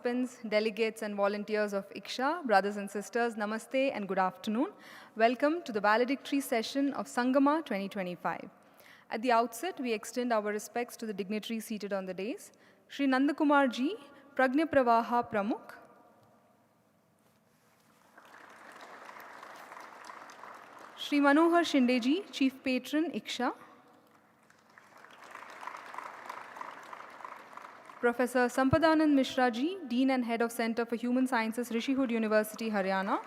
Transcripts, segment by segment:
participants, delegates, and volunteers of IKSA, brothers and sisters, namaste and good afternoon. Welcome to the valedictory session of Sangama 2025. At the outset, we extend our respects to the dignitaries seated on the dais. Sri Nandakumar G, Pragnya Pravaha Pramukh, Sri Manohar Shinde Ji, Chief Patron, IKSA, Professor Sampadanand Mishra Ji, Dean and Head of Center for Human Sciences, Rishihud University, Haryana.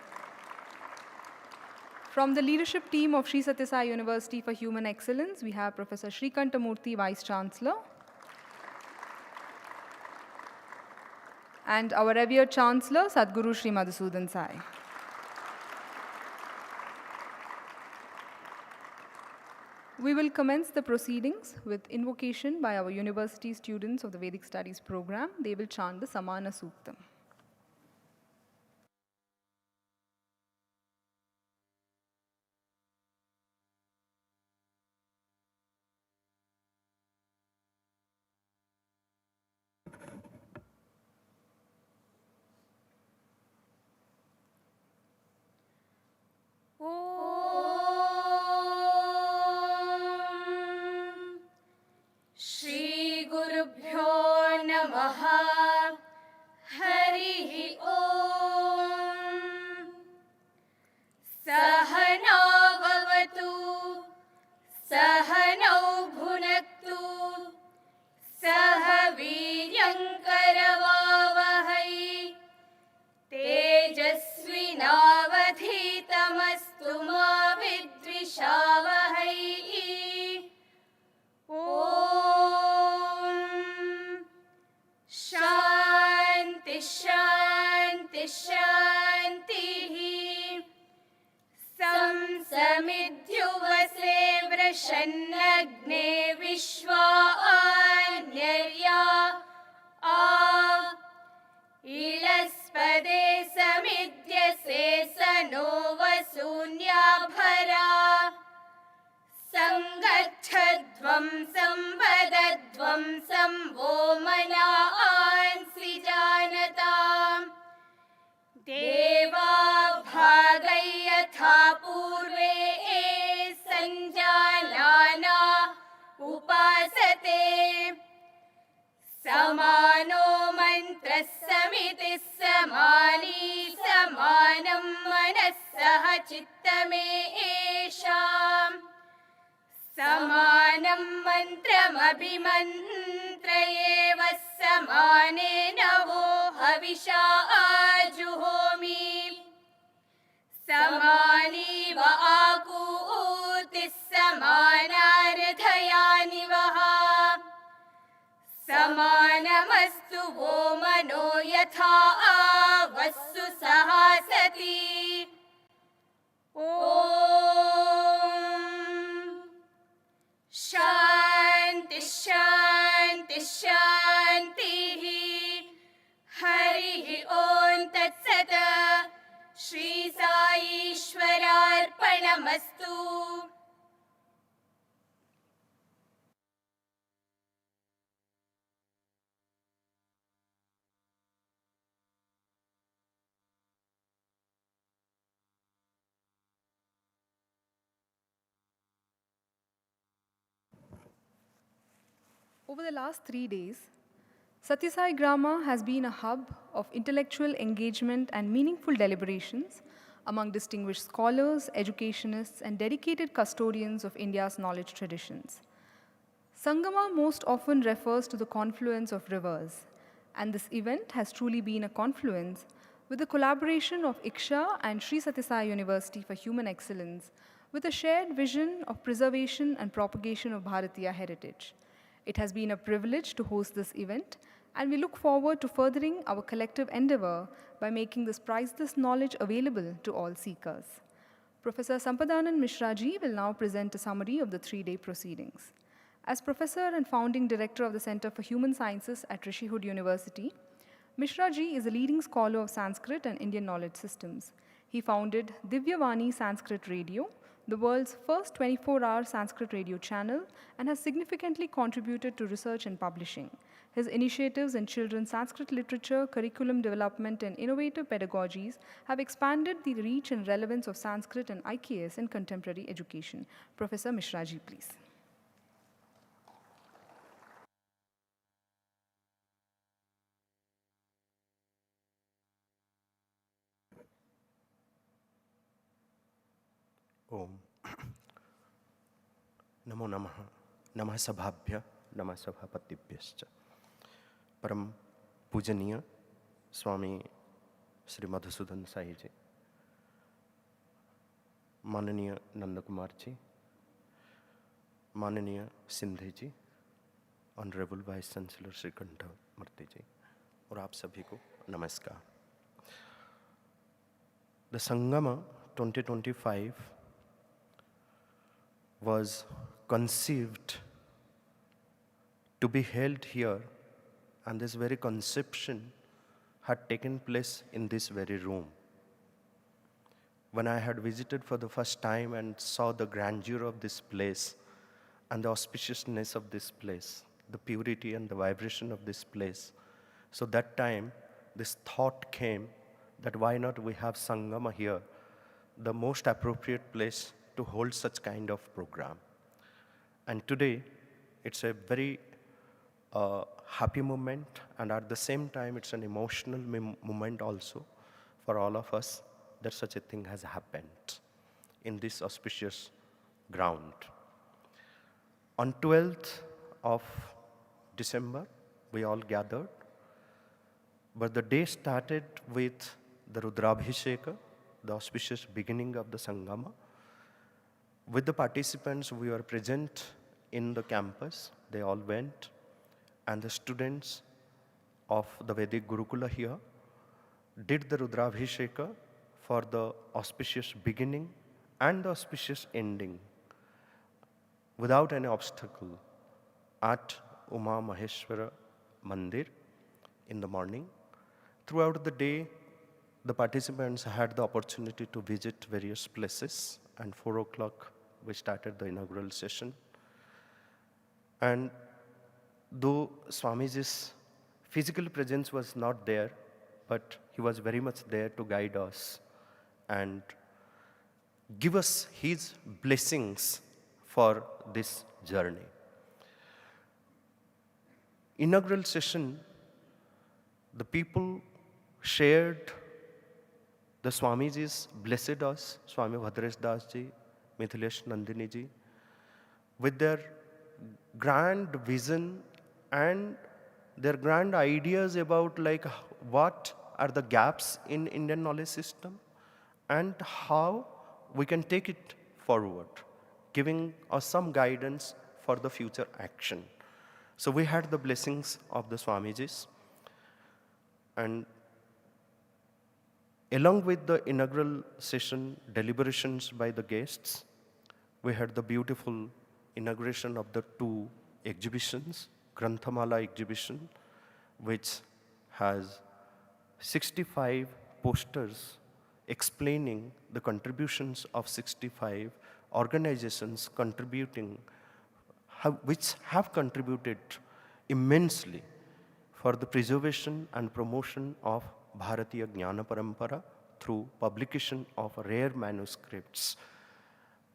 From the leadership team of Sri Sathya Sai University for Human Excellence, we have Professor Shrikanta Murthy, Vice Chancellor, and our revered Chancellor, Sadhguru Sri Madhusudan Sai. We will commence the proceedings with invocation by our university students of the Vedic Studies program. They will chant the Samana Suktam. Over the last 3 days, Sathya Sai Grama has been a hub of intellectual engagement and meaningful deliberations among distinguished scholars, educationists, and dedicated custodians of India's knowledge traditions. Sangama most often refers to the confluence of rivers, and this event has truly been a confluence with the collaboration of IKSA and Sri Sathya Sai University for Human Excellence with a shared vision of preservation and propagation of Bharatiya heritage. It has been a privilege to host this event, and we look forward to furthering our collective endeavor by making this priceless knowledge available to all seekers. Professor Sampadanand Mishra Ji will now present a summary of the 3-day proceedings. As professor and founding director of the Center for Human Sciences at Rishihud University, Mishra Ji is a leading scholar of Sanskrit and Indian knowledge systems. He founded Divyavani Sanskrit Radio, the world's first 24-hour Sanskrit radio channel, and has significantly contributed to research and publishing. His initiatives in children's Sanskrit literature, curriculum development, and innovative pedagogies have expanded the reach and relevance of Sanskrit and IKS in contemporary education. Professor Mishraji, please. ओम नमो नमः नमः सभाभ्य नमः सभापतिभ्यश्च। परम पूजनीय स्वामी श्री मधुसूदन साई जी, माननीय नंदकुमार जी, माननीय सिंधे जी, honourable vice chancellor Shri कंठमूर्ति जी, और आप सभी को नमस्कार। The Sangma 2025 was conceived to be held here, and this very conception had taken place in this very room. When I had visited for the first time and saw the grandeur of this place and the auspiciousness of this place, the purity and the vibration of this place, so that time this thought came that why not we have Sangama here, the most appropriate place to hold such kind of program. And today, it's a very happy moment, and at the same time, it's an emotional moment also for all of us that such a thing has happened in this auspicious ground. On 12th of December, we all gathered, but the day started with the Rudrabhisheka, the auspicious beginning of the Sangama. With the participants, we were present in the campus. They all went, and the students of the Vedic Gurukula here did the Rudrabhisheka for the auspicious beginning and the auspicious ending without any obstacle at Uma Maheshwara Mandir in the morning. Throughout the day, the participants had the opportunity to visit various places, and 4 o'clock we started the inaugural session. And though Swamiji's physical presence was not there, but he was very much there to guide us and give us his blessings for this journey. Inaugural session, the people shared the Swamiji's blessed us, Swami Bhadresh Das ji, Mithilesh Nandini ji, with their grand vision and their grand ideas about like what are the gaps in Indian knowledge system and how we can take it forward, giving us some guidance for the future action. So we had the blessings of the Swamijis, and along with the inaugural session deliberations by the guests, we had the beautiful inauguration of the 2 exhibitions, Granthamala exhibition, which has 65 posters explaining the contributions of 65 organizations contributing, which have contributed immensely for the preservation and promotion of Bharatiya Jnana Parampara through publication of rare manuscripts.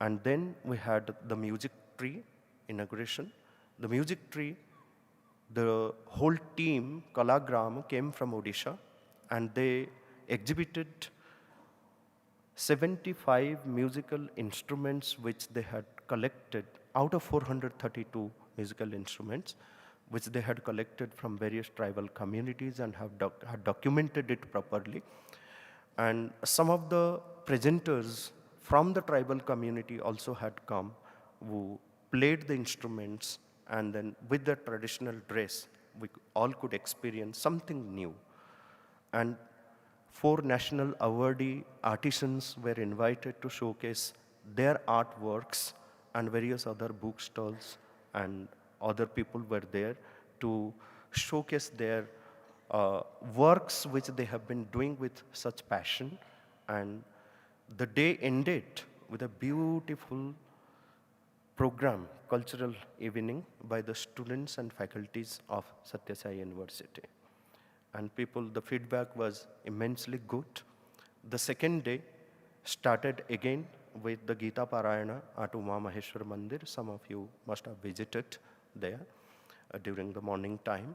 And then we had the music tree inauguration. The music tree, the whole team, Grama, came from Odisha, and they exhibited 75 musical instruments which they had collected out of 432 musical instruments, which they had collected from various tribal communities and had documented it properly. And some of the presenters from the tribal community also had come, who played the instruments, and then with their traditional dress, we all could experience something new. And 4 national awardee artisans were invited to showcase their artworks, and various other book stalls and other people were there to showcase their works which they have been doing with such passion. And the day ended with a beautiful program, cultural evening by the students and faculties of Sathya Sai University. And the feedback was immensely good. The second day started again with the Gita Parayana at Uma Maheshwar Mandir. Some of you must have visited there during the morning time.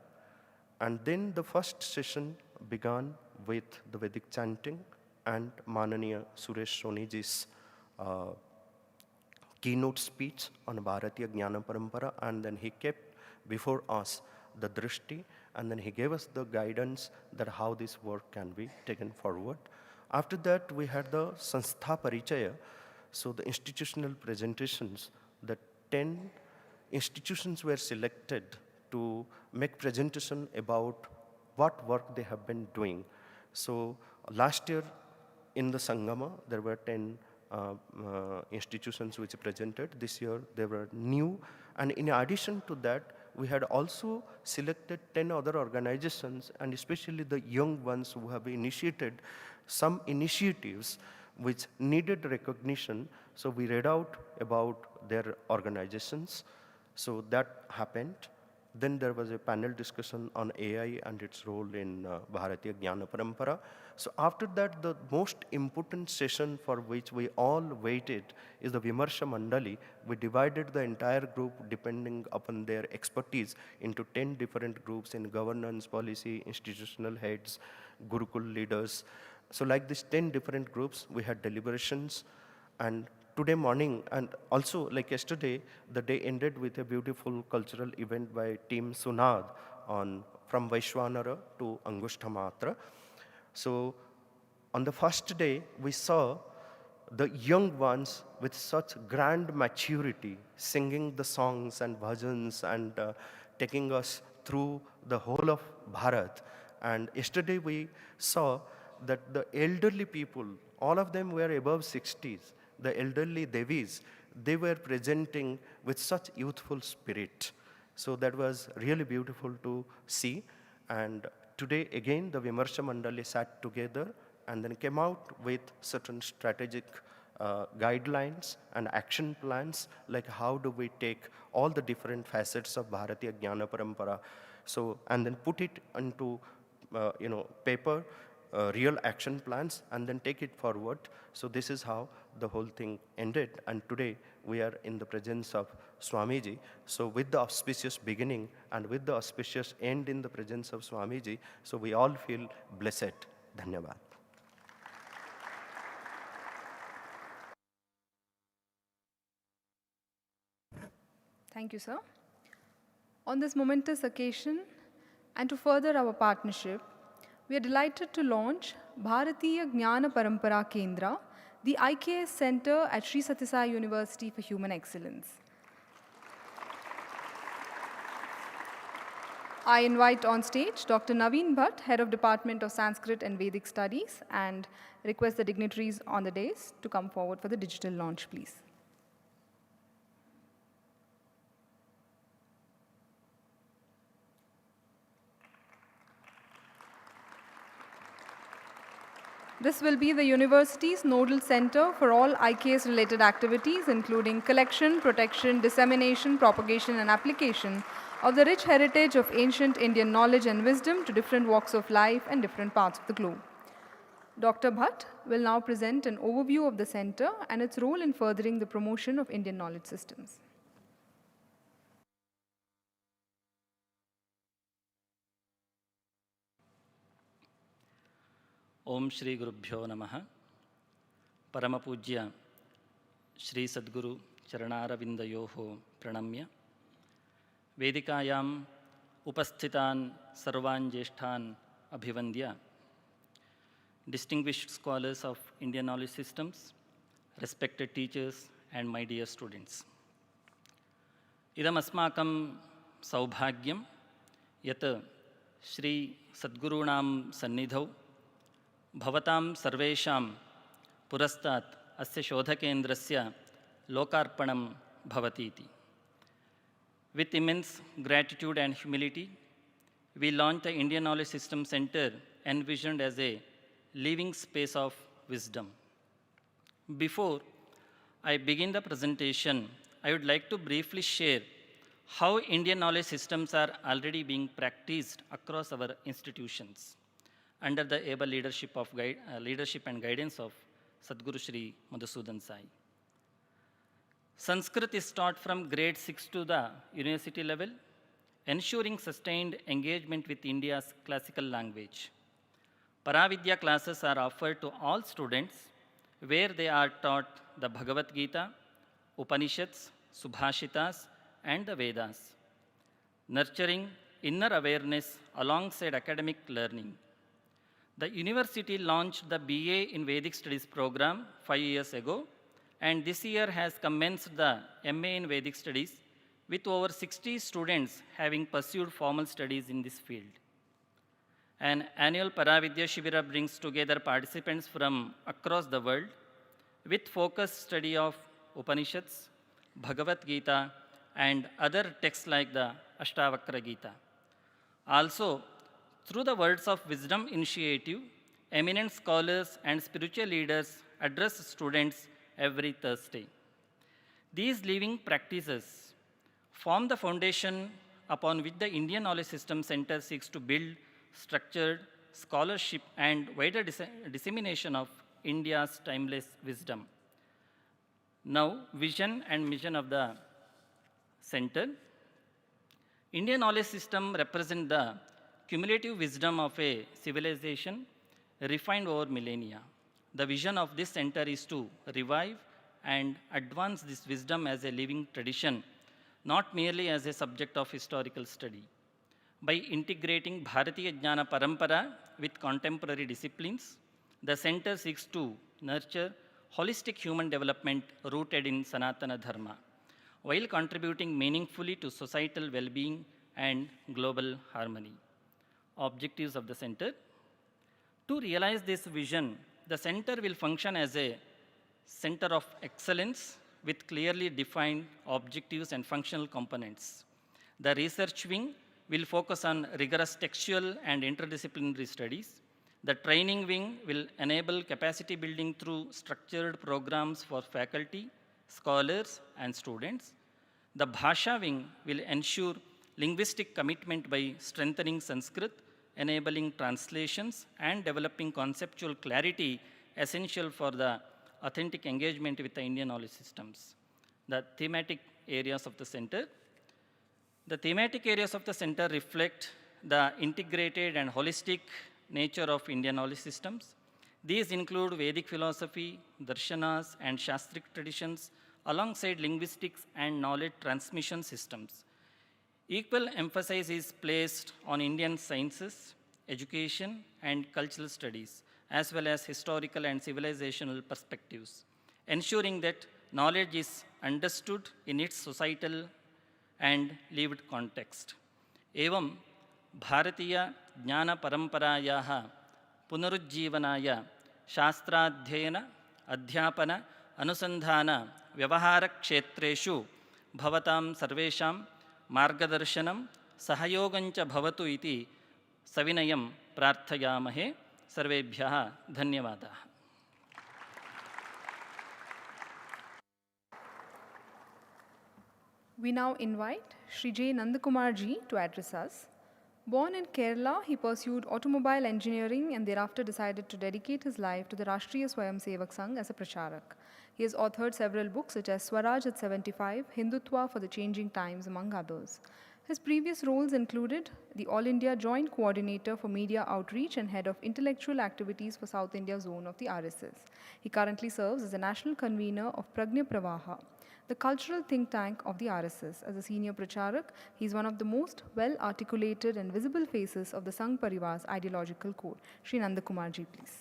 And then the first session began with the Vedic chanting and Mananiya Suresh Soniji's keynote speech on Bharatiya Jnana Parampara, and then he kept before us the drishti, and then he gave us the guidance that how this work can be taken forward. After that, we had the Sanstha Parichaya, so the institutional presentations. The 10 institutions were selected to make presentation about what work they have been doing. So last year in the Sangama, there were 10 institutions which presented. This year there were new, and in addition to that, we had also selected 10 other organizations, and especially the young ones who have initiated some initiatives which needed recognition. So we read out about their organizations. So that happened. Then there was a panel discussion on AI and its role in Bharatiya Jnana Parampara. So after that, the most important session for which we all waited is the Vimarsha Mandali. We divided the entire group depending upon their expertise into 10 different groups in governance, policy, institutional heads, Gurukul leaders. So like these 10 different groups, we had deliberations, and today morning, and also like yesterday, the day ended with a beautiful cultural event by Team Sunad from Vaishwanara to Angushtamatra. So on the first day, we saw the young ones with such grand maturity, singing the songs and bhajans and taking us through the whole of Bharat. And yesterday we saw that the elderly people, all of them were above 60s, the elderly Devis, they were presenting with such youthful spirit. So that was really beautiful to see. And today again, the Vimarsha Mandali sat together and then came out with certain strategic guidelines and action plans, like how do we take all the different facets of Bharatiya Jnana Parampara, so, and then put it into paper, real action plans, and then take it forward. So this is how the whole thing ended. And today we are in the presence of Swamiji. So with the auspicious beginning and with the auspicious end in the presence of Swamiji, so we all feel blessed. Dhanyavad. Thank you, sir. On this momentous occasion, and to further our partnership, we are delighted to launch Bharatiya Jnana Parampara Kendra, the IKS Center at Sri Sathya Sai University for Human Excellence. I invite on stage Dr. Naveen Bhatt, Head of Department of Sanskrit and Vedic Studies, and request the dignitaries on the dais to come forward for the digital launch, please. This will be the university's nodal center for all IKS-related activities, including collection, protection, dissemination, propagation, and application of the rich heritage of ancient Indian knowledge and wisdom to different walks of life and different parts of the globe. Dr. Bhatt will now present an overview of the center and its role in furthering the promotion of Indian knowledge systems. ओम श्री गुरुभ्यो नमः। परम पूज्य श्री सद्गुरु चरणारविंदयोः प्रणम्य वेदिकायाम् उपस्थितान् सर्वान् ज्येष्ठान् अभिवन्द्य, distinguished scholars of Indian knowledge systems, respected teachers, and my dear students. Idam asmakam saubhagyam yat Shri Sadgurunam sannidhau भवतां सर्वेषां पुरस्तात् अस्य शोधकेन्द्रस्य लोकार्पणं भवति इति. With immense gratitude and humility, we launched the Indian Knowledge System Center, envisioned as a living space of wisdom. Before I begin the presentation, I would like to briefly share how Indian knowledge systems are already being practiced across our institutions under the able leadership and guidance of Sadhguru Sri Madhusudan Sai. Sanskrit is taught from grade 6 to the university level, ensuring sustained engagement with India's classical language. Paravidya classes are offered to all students where they are taught the Bhagavad Gita, Upanishads, Subhashitas, and the Vedas, nurturing inner awareness alongside academic learning. The university launched the BA in Vedic Studies program 5 years ago, and this year has commenced the MA in Vedic Studies with over 60 students having pursued formal studies in this field. An annual Paravidya Shivira brings together participants from across the world with focused study of Upanishads, Bhagavad Gita, and other texts like the Ashtavakra Gita. Also, through the Words of Wisdom initiative, eminent scholars and spiritual leaders address students every Thursday. These living practices form the foundation upon which the Indian Knowledge System Center seeks to build structured scholarship and wider dissemination of India's timeless wisdom. Now, vision and mission of the center. Indian knowledge system represents the cumulative wisdom of a civilization refined over millennia. The vision of this center is to revive and advance this wisdom as a living tradition, not merely as a subject of historical study. By integrating Bharatiya Jnana Parampara with contemporary disciplines, the center seeks to nurture holistic human development rooted in Sanatana Dharma, while contributing meaningfully to societal well-being and global harmony. Objectives of the center. To realize this vision, the center will function as a center of excellence with clearly defined objectives and functional components. The research wing will focus on rigorous textual and interdisciplinary studies. The training wing will enable capacity building through structured programs for faculty, scholars, and students. The Bhasha wing will ensure linguistic commitment by strengthening Sanskrit, enabling translations, and developing conceptual clarity essential for the authentic engagement with the Indian knowledge systems. The thematic areas of the center. The thematic areas of the center reflect the integrated and holistic nature of Indian knowledge systems. These include Vedic philosophy, darshanas, and Shastric traditions, alongside linguistics and knowledge transmission systems. Equal emphasis is placed on Indian sciences, education, and cultural studies, as well as historical and civilizational perspectives, ensuring that knowledge is understood in its societal and lived context. Evam Bharatiya Jnana Paramparayaha Punarujjeevanaya Shastradhyayana Adhyapana Anusandhana Vyavahara Kshetreshu Bhavatam Sarvesham Margadarshanam Sahayogancha Bhavatu iti Savinayam Prarthayamahe Sarvebhyaha Dhanyavadaha. We now invite Sri Nandakumar G to address us. Born in Kerala, he pursued automobile engineering and thereafter decided to dedicate his life to the Rashtriya Swayamsevak Sangh as a pracharak. He has authored several books such as Swaraj at 75, Hindutva for the Changing Times, among others. His previous roles included the All India Joint Coordinator for Media Outreach and Head of Intellectual Activities for South India Zone of the RSS. He currently serves as the National Convener of Pragnya Pravaha, the cultural think tank of the RSS. As a senior pracharak, he is one of the most well-articulated and visible faces of the Sangh Parivar's ideological core. Sri Nandakumar G, please.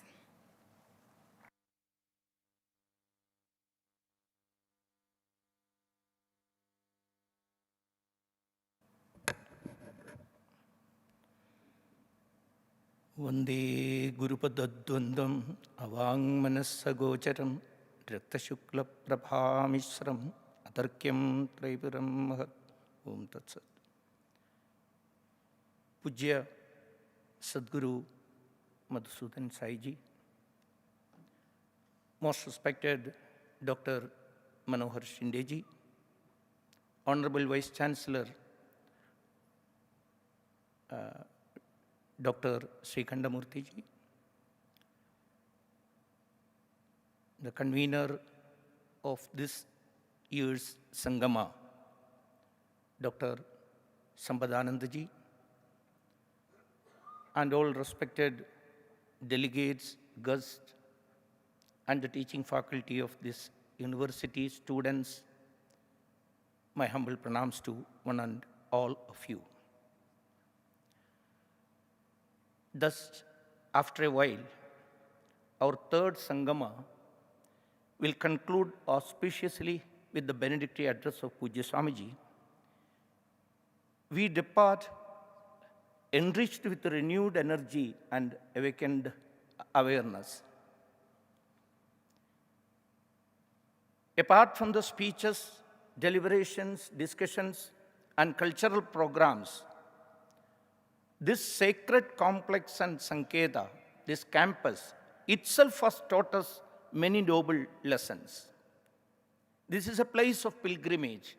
Vande Gurupadadvandam Avangmanassagocharam Raktashukla Prabhamishram Atarkyam Traipuram Mahat Om Tat Sat. Pujya Sadguru Madhusudan Sai Ji, most respected Dr. Manohar Shinde Ji, Honorable Vice Chancellor, Dr. Sri Kandamurthy Ji, the convener of this year's Sangama, Dr. Sampadananda Ji, and all respected delegates, guests, and the teaching faculty of this university, students, my humble pranams to one and all of you. Thus, after a while, our third Sangama will conclude auspiciously with the benedictory address of Pujya Swamiji. We depart enriched with renewed energy and awakened awareness. Apart from the speeches, deliberations, discussions, and cultural programs, this sacred complex and Sankeda, this campus, itself has taught us many noble lessons. This is a place of pilgrimage.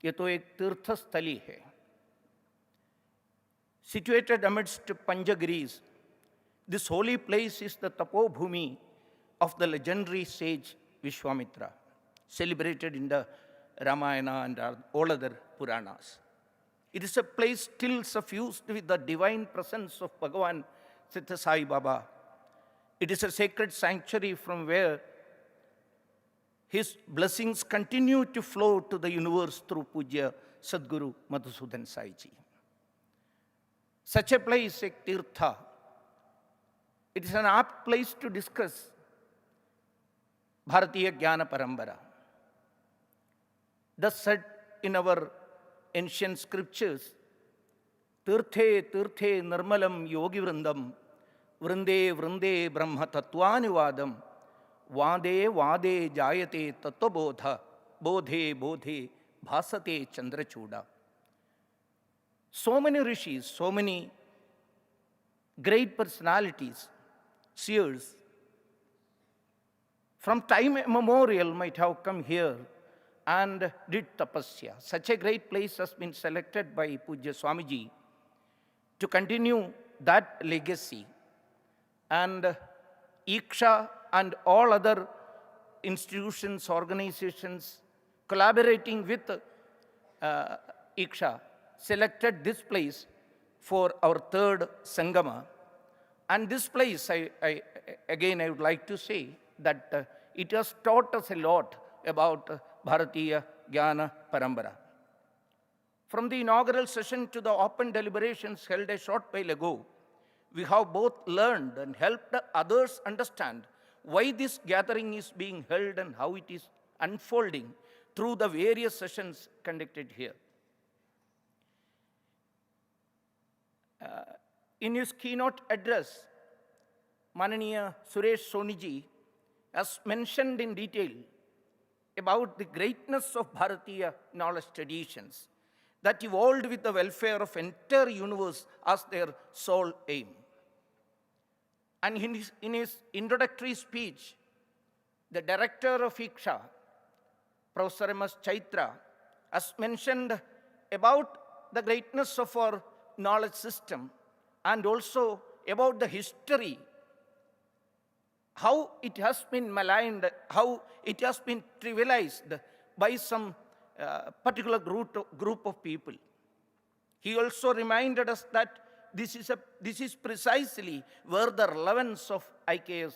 ये तो एक तीर्थ स्थली है. Situated amidst Panjagiris, this holy place is the tapobhumi of the legendary sage Vishwamitra, celebrated in the Ramayana and all other Puranas. It is a place still suffused with the divine presence of Bhagavan Sathya Sai Baba. It is a sacred sanctuary from where his blessings continue to flow to the universe through Pujya Sadguru Madhusudan Sai Ji. Such a place, a tirtha, it is an apt place to discuss Bharatiya Jnana Parambara. Thus said in our ancient scriptures, Tirthe Tirthe Nirmalam Yogi Vrindam, Vrinde Vrinde Brahma Tattvānivādam, Vāde Vāde Jayate Tattvabodha, Bodhe Bodhe Bhasate Chandrachuda. So many rishis, so many great personalities, seers, from time immemorial might have come here and did tapasya. Such a great place has been selected by Pujya Swamiji to continue that legacy. And IKSA and all other institutions, organizations collaborating with IKSA selected this place for our third Sangama. And this place, I would like to say that it has taught us a lot about Bharatiya Jnana Parambara. From the inaugural session to the open deliberations held a short while ago, we have both learned and helped others understand why this gathering is being held and how it is unfolding through the various sessions conducted here. In his keynote address, Mananiya Suresh Soniji has mentioned in detail about the greatness of Bharatiya knowledge traditions that evolved with the welfare of entire universe as their sole aim. And in his introductory speech, the director of IKSA, Professor M.S. Chaitra, has mentioned about the greatness of our knowledge system and also about the history, how it has been maligned, how it has been trivialized by some particular group of people. He also reminded us that this is precisely where the relevance of IKS,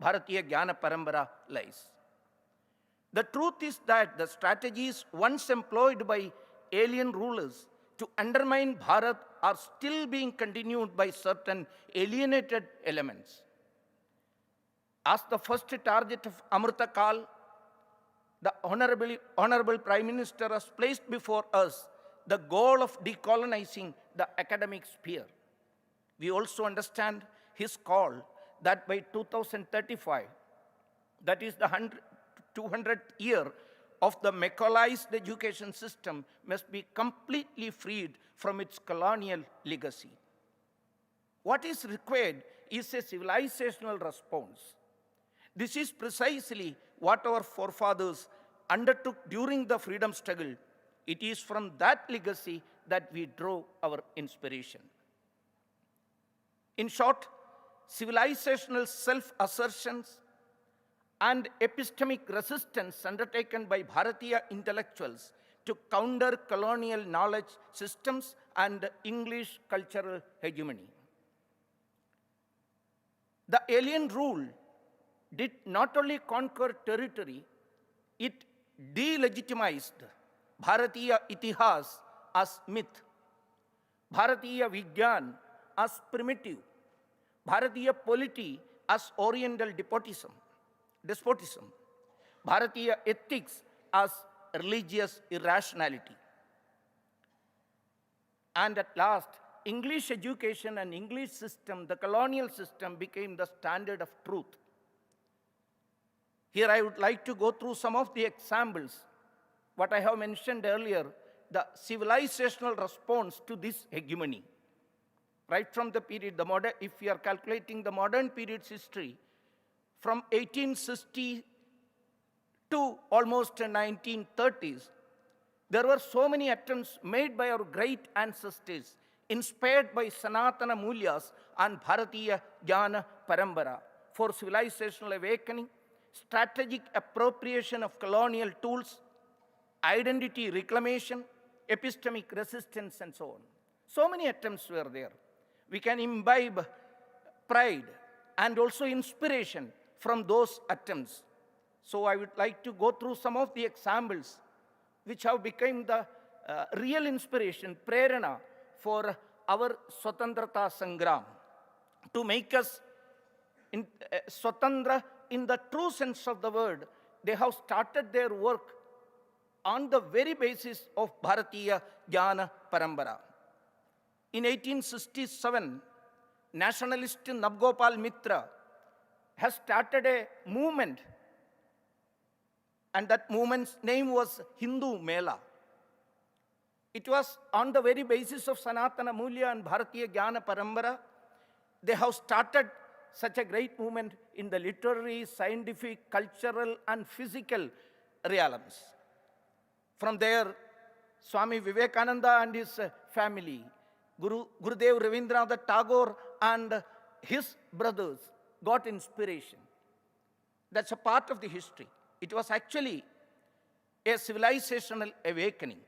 Bharatiya Jnana Parambara, lies. The truth is that the strategies once employed by alien rulers to undermine Bharat are still being continued by certain alienated elements. As the first target of Amrita Kal, the Honorable Prime Minister has placed before us the goal of decolonizing the academic sphere. We also understand his call that by 2035, that is the 200th year of the Macaulay's education system, must be completely freed from its colonial legacy. What is required is a civilizational response. This is precisely what our forefathers undertook during the freedom struggle It is from that legacy that we draw our inspiration. In short, civilizational self-assertions and epistemic resistance undertaken by Bharatiya intellectuals to counter colonial knowledge systems and English cultural hegemony. The alien rule did not only conquer territory, it delegitimized Bharatiya Itihas as myth, Bharatiya Vigyan as primitive, Bharatiya polity as Oriental despotism, Bharatiya ethics as religious irrationality. And at last, English education and English system, the colonial system, became the standard of truth. Here I would like to go through some of the examples, what I have mentioned earlier, the civilizational response to this hegemony. Right from the period, if we are calculating the modern period's history, from 1860 to almost the 1930s, there were so many attempts made by our great ancestors, inspired by Sanatana Mulyas and Bharatiya Jnana Parambara, for civilizational awakening, strategic appropriation of colonial tools, identity reclamation, epistemic resistance, and so on. So many attempts were there. We can imbibe pride and also inspiration from those attempts. So I would like to go through some of the examples which have become the real inspiration, prerana, for our Swatantrata Sangram, to make us Swatantra in the true sense of the word. They have started their work on the very basis of Bharatiya Jnana Parambara. In 1867, nationalist Navgopal Mitra has started a movement, and that movement's name was Hindu Mela. It was on the very basis of Sanatana Mulya and Bharatiya Jnana Parambara. They have started such a great movement in the literary, scientific, cultural, and physical realms. From there, Swami Vivekananda and his family, Gurudev Rabindranath Tagore and his brothers got inspiration. That's a part of the history. It was actually a civilizational awakening.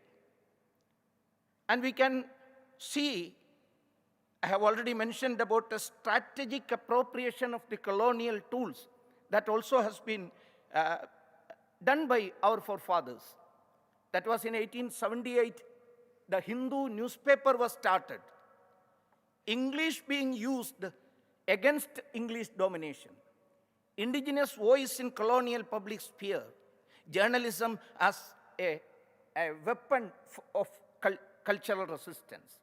And we can see, I have already mentioned about the strategic appropriation of the colonial tools that also has been done by our forefathers. That was in 1878, the Hindu newspaper was started. English being used against English domination. Indigenous voice in colonial public sphere. Journalism as a weapon of cultural resistance.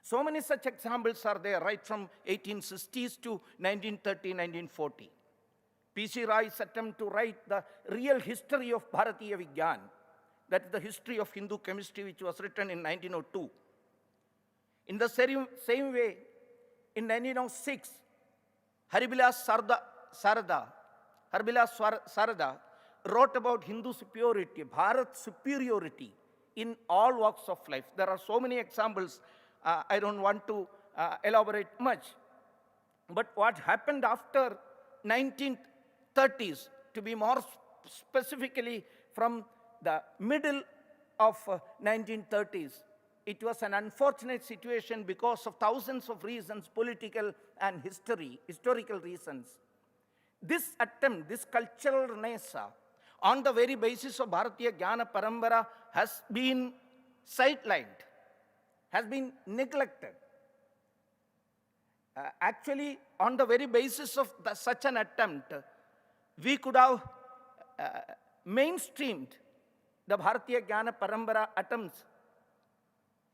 So many such examples are there, right from 1860s to 1930, 1940. P.C. Rai's attempt to write the real history of Bharatiya Vigyan, that is the history of Hindu chemistry, which was written in 1902. In the same way, in 1906, Haribilas Sarada wrote about Hindu superiority, Bharat superiority in all walks of life. There are so many examples. I don't want to elaborate much. But what happened after 1930s, to be more specifically from the middle of 1930s, it was an unfortunate situation because of thousands of reasons, political and historical reasons. This attempt, this cultural renaissance, on the very basis of Bharatiya Jnana Parambara, has been sidelined, has been neglected. Actually, on the very basis of such an attempt, we could have mainstreamed the Bharatiya Jnana Parambara attempts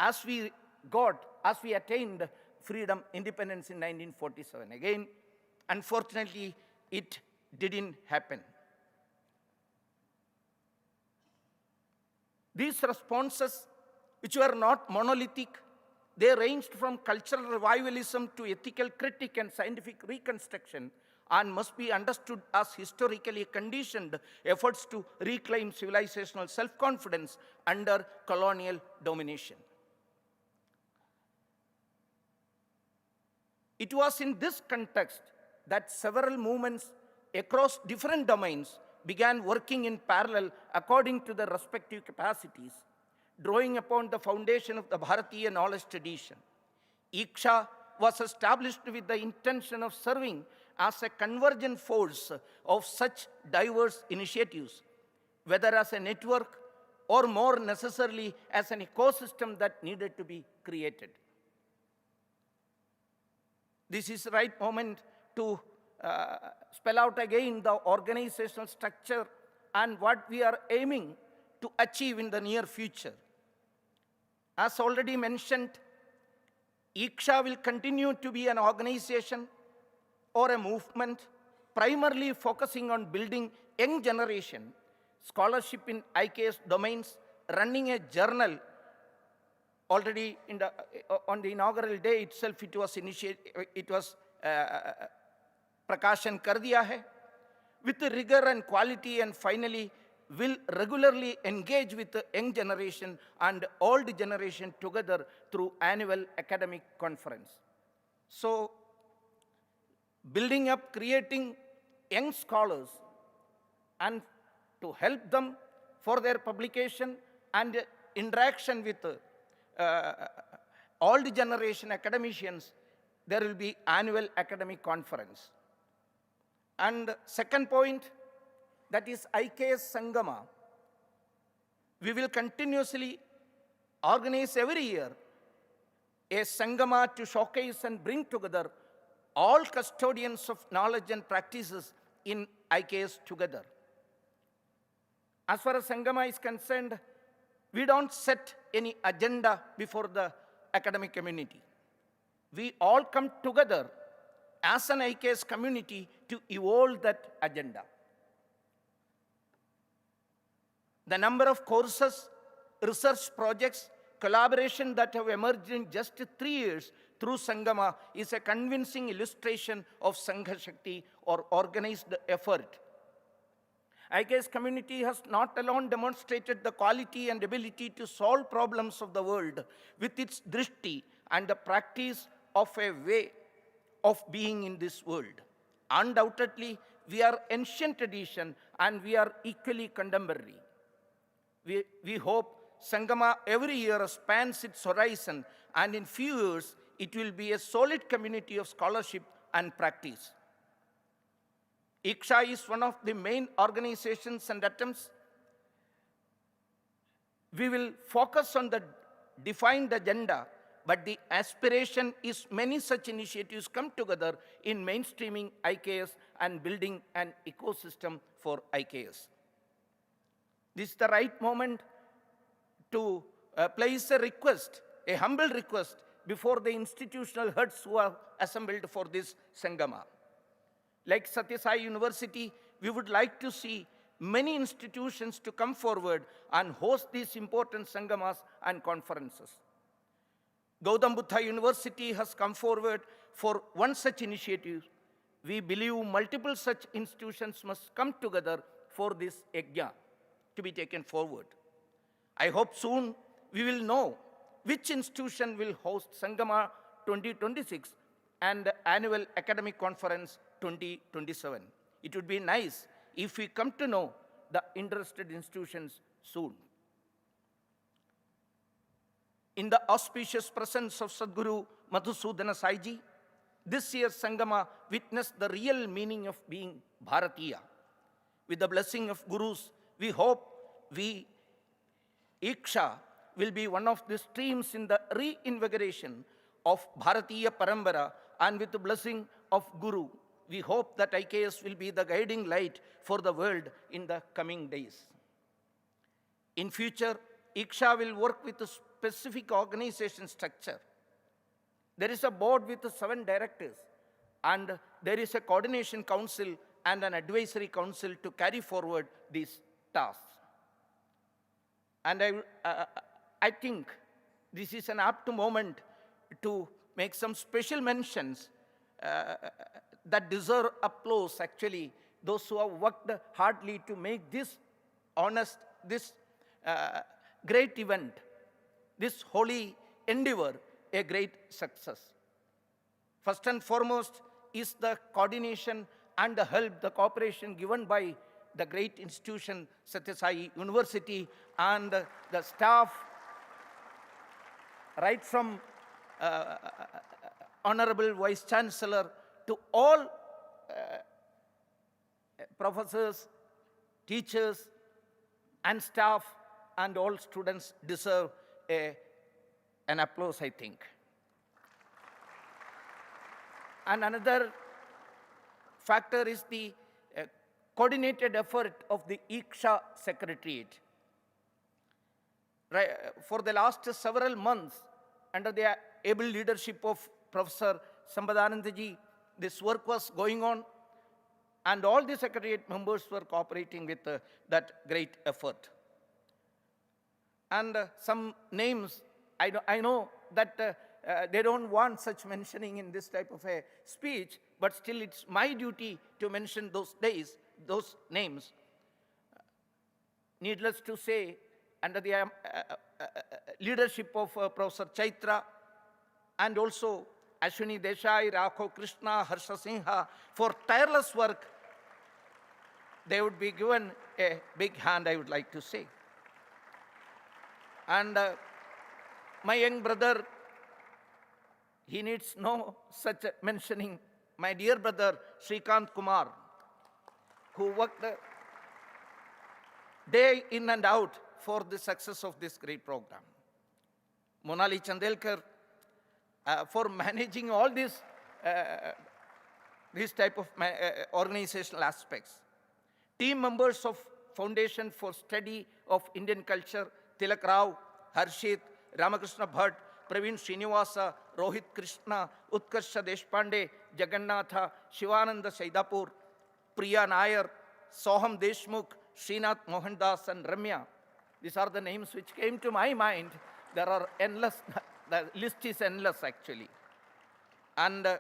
as we attained freedom, independence in 1947. Again, unfortunately, it didn't happen. These responses, which were not monolithic, They ranged from cultural revivalism to ethical critique and scientific reconstruction, and must be understood as historically conditioned efforts to reclaim civilizational self-confidence under colonial domination. It was in this context that several movements across different domains began working in parallel according to their respective capacities, drawing upon the foundation of the Bharatiya knowledge tradition. IKSA was established with the intention of serving as a convergent force of such diverse initiatives, whether as a network or more necessarily as an ecosystem that needed to be created. This is the right moment to spell out again the organizational structure and what we are aiming to achieve in the near future. As already mentioned, IKSA will continue to be an organization or a movement primarily focusing on building young generation, scholarship in IKS domains, running a journal. Already on the inaugural day itself, it was Prakashan kar diya hai, with rigor and quality, and finally will regularly engage with the young generation and old generation together through annual academic conference. So, building up, creating young scholars and to help them for their publication and interaction with old generation academicians, there will be annual academic conference. And second point, that is IKS Sangama. We will continuously organize every year a Sangama to showcase and bring together all custodians of knowledge and practices in IKS together. As far as Sangama is concerned, we don't set any agenda before the academic community. We all come together as an IKS community to evolve that agenda. The number of courses, research projects, collaboration that have emerged in just 3 years through Sangama is a convincing illustration of Sangha Shakti, or organized effort. IKS community has not alone demonstrated the quality and ability to solve problems of the world with its drishti and the practice of a way of being in this world. Undoubtedly, we are ancient tradition and we are equally contemporary. We hope Sangama every year spans its horizon, and in few years it will be a solid community of scholarship and practice. IKSA is one of the main organizations and attempts. We will focus on the defined agenda, but the aspiration is many such initiatives come together in mainstreaming IKS and building an ecosystem for IKS. This is the right moment to place a request, a humble request, before the institutional heads who are assembled for this Sangama. Like Sathya Sai University, we would like to see many institutions to come forward and host these important Sangamas and conferences. Gautam Buddha University has come forward for one such initiative. We believe multiple such institutions must come together for this yajna to be taken forward. I hope soon we will know which institution will host Sangama 2026 and annual academic conference 2027. It would be nice if we come to know the interested institutions soon. In the auspicious presence of Sadguru Madhusudana Saiji, this year's Sangama witnessed the real meaning of being Bharatiya. With the blessing of Gurus, we hope IKSA will be one of the streams in the reinvigoration of Bharatiya Parambara, and with the blessing of Guru, we hope that IKS will be the guiding light for the world in the coming days. In future, IKSA will work with a specific organization structure. There is a board with 7 directors, and there is a coordination council and an advisory council to carry forward these tasks. And I think this is an apt moment to make some special mentions that deserve applause, actually, those who have worked hardly to make this honest, this great event, this holy endeavor, a great success. First and foremost is the coordination and the help, the cooperation given by the great institution, Sathya Sai University, and the staff, right from Honorable Vice Chancellor to all professors, teachers, and staff, and all students deserve an applause, I think. And another factor is the coordinated effort of the IKSA Secretariat. Right, for the last several months, under the able leadership of Professor Sambadananda Ji, this work was going on, and all the Secretariat members were cooperating with that great effort. And some names, I know that they don't want such mentioning in this type of a speech, but still it's my duty to mention those names. Needless to say, under the leadership of Professor Chaitra, and also Ashwini Desai, Rakho Krishna, Harsha Singha, for tireless work, they would be given a big hand, I would like to say. And my young brother, he needs no such mentioning, my dear brother Srikant Kumar, who worked day in and out for the success of this great program. Monali Chandelkar, for managing all these type of organizational aspects. Team members of Foundation for Study of Indian Culture, Tilak Rao, Harshit, Ramakrishna Bhatt, Praveen Srinivasa, Rohit Krishna, Utkarsha Deshpande, Jagannatha, Shivananda Saidapur, Priya Nair, Soham Deshmukh, Srinath Mohandas, and Ramya. These are the names which came to my mind. There are endless, the list is endless actually. And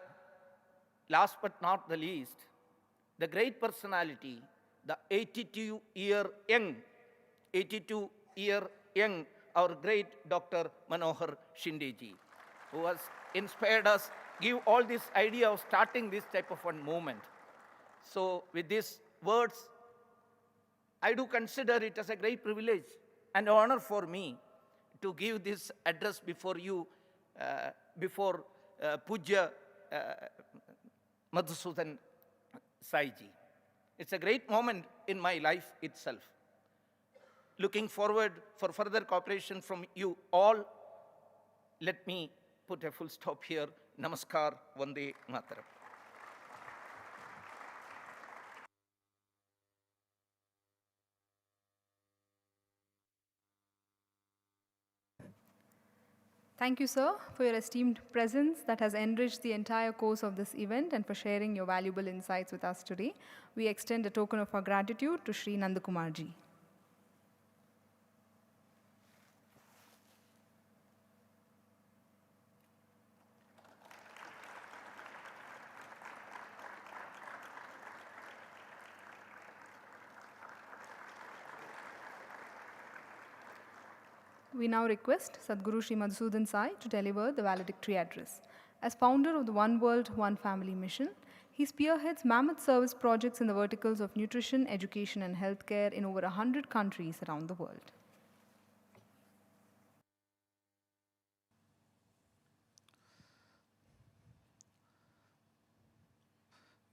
last but not the least, the great personality, the 82-year young, our great Dr. Manohar Shindeji, who has inspired us, give all this idea of starting this type of one movement. So with these words, I do consider it as a great privilege and honor for me to give this address before you, before Pujya Madhusudan Saiji. It's a great moment in my life itself. Looking forward for further cooperation from you all. Let me put a full stop here. Namaskar, Vande Mataram. Thank you, sir, for your esteemed presence that has enriched the entire course of this event and for sharing your valuable insights with us today. We extend a token of our gratitude to Sri Nandakumar G. We now request Sadhguru Sri Madhusudan Sai to deliver the valedictory address. As founder of the One World, One Family mission, he spearheads mammoth service projects in the verticals of nutrition, education, and healthcare in over 100 countries around the world.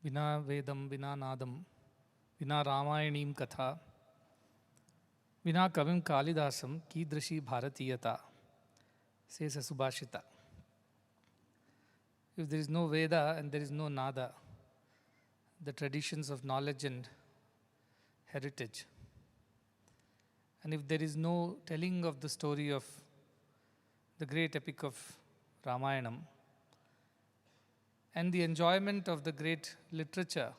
Vina Vedam, Vina Nadam, Vina Ramayanim Katha, Vina Kavim Kalidasam, Kidrishi Bharatiyata, says a Subhashita. If there is no Veda and there is no Nada, the traditions of knowledge and heritage, and if there is no telling of the story of the great epic of Ramayanam, and the enjoyment of the great literature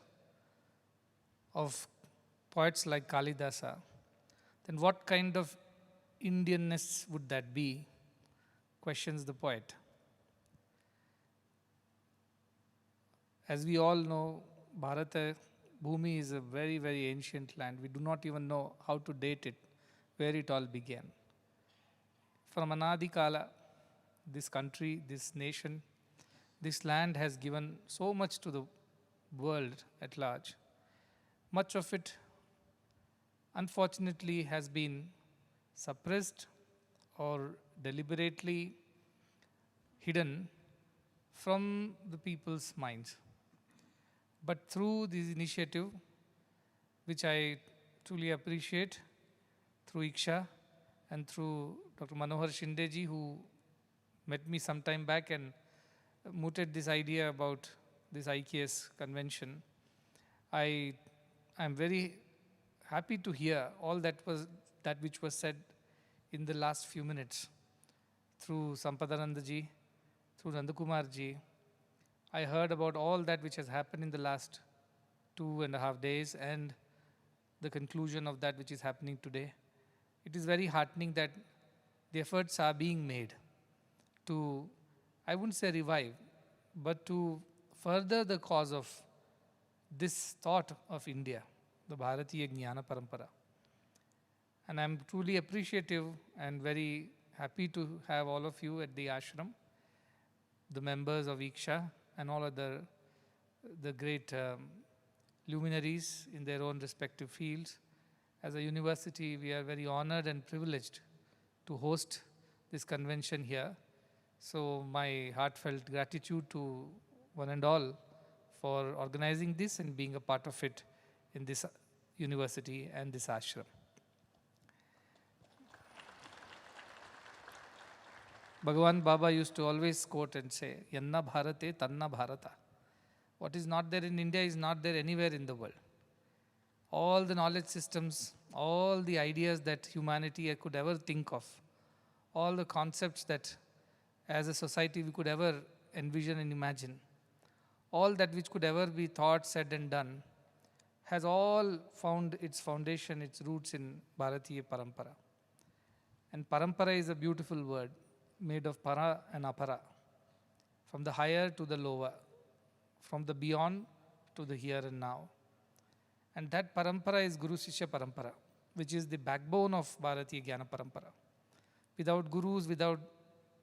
of poets like Kalidasa, then what kind of Indianness would that be? Questions the poet. As we all know, Bharata Bhumi is a very, very ancient land. We do not even know how to date it, where it all began. From Anadi Kala, this country, this nation, this land has given so much to the world at large. Much of it, unfortunately, has been suppressed or deliberately hidden from the people's minds. But through this initiative, which I truly appreciate, through IKSA and through Dr. Manohar Shindeji, who met me some time back and mooted this idea about this IKS convention, I am very happy to hear all that which was said in the last few minutes through Sampadananda ji, through Nandakumar G. I heard about all that which has happened in the last 2.5 days and the conclusion of that which is happening today. It is very heartening that the efforts are being made to, I wouldn't say revive, but to further the cause of this thought of India, the Bharatiya Jnana Parampara. And I'm truly appreciative and very happy to have all of you at the ashram, the members of IKSA and all other the great luminaries in their own respective fields. As a university, we are very honored and privileged to host this convention here. So my heartfelt gratitude to one and all for organizing this and being a part of it in this university and this ashram. Bhagavan Baba used to always quote and say, Yanna Bharate, Tanna Bharata. What is not there in India is not there anywhere in the world. All the knowledge systems, all the ideas that humanity could ever think of, all the concepts that as a society we could ever envision and imagine, all that which could ever be thought, said and done, has all found its foundation, its roots in Bharatiya Parampara. And Parampara is a beautiful word, made of para and apara, from the higher to the lower, from the beyond to the here and now. And that parampara is Guru Shishya Parampara, which is the backbone of Bharatiya Jnana Parampara. Without gurus, without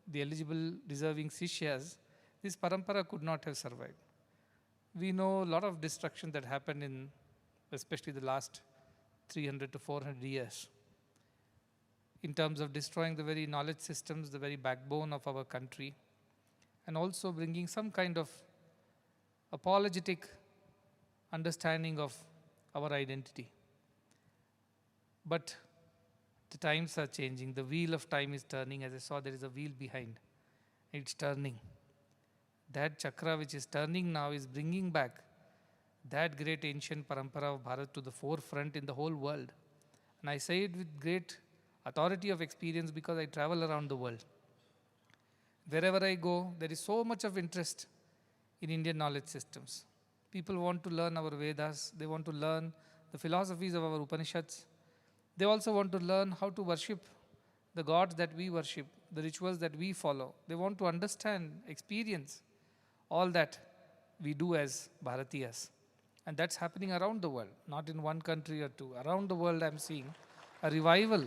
the eligible, deserving Sishyas, this parampara could not have survived. We know a lot of destruction that happened in especially the last 300 to 400 years, in terms of destroying the very knowledge systems, the very backbone of our country, and also bringing some kind of apologetic understanding of our identity. But the times are changing. The wheel of time is turning. As I saw, there is a wheel behind. It's turning. That chakra which is turning now is bringing back that great ancient parampara of Bharat to the forefront in the whole world. And I say it with great authority of experience because I travel around the world. Wherever I go, there is so much of interest in Indian knowledge systems. People want to learn our Vedas. They want to learn the philosophies of our Upanishads. They also want to learn how to worship the gods that we worship, the rituals that we follow. They want to understand, experience all that we do as Bharatiyas. And that's happening around the world, not in one country or two. Around the world, I'm seeing a revival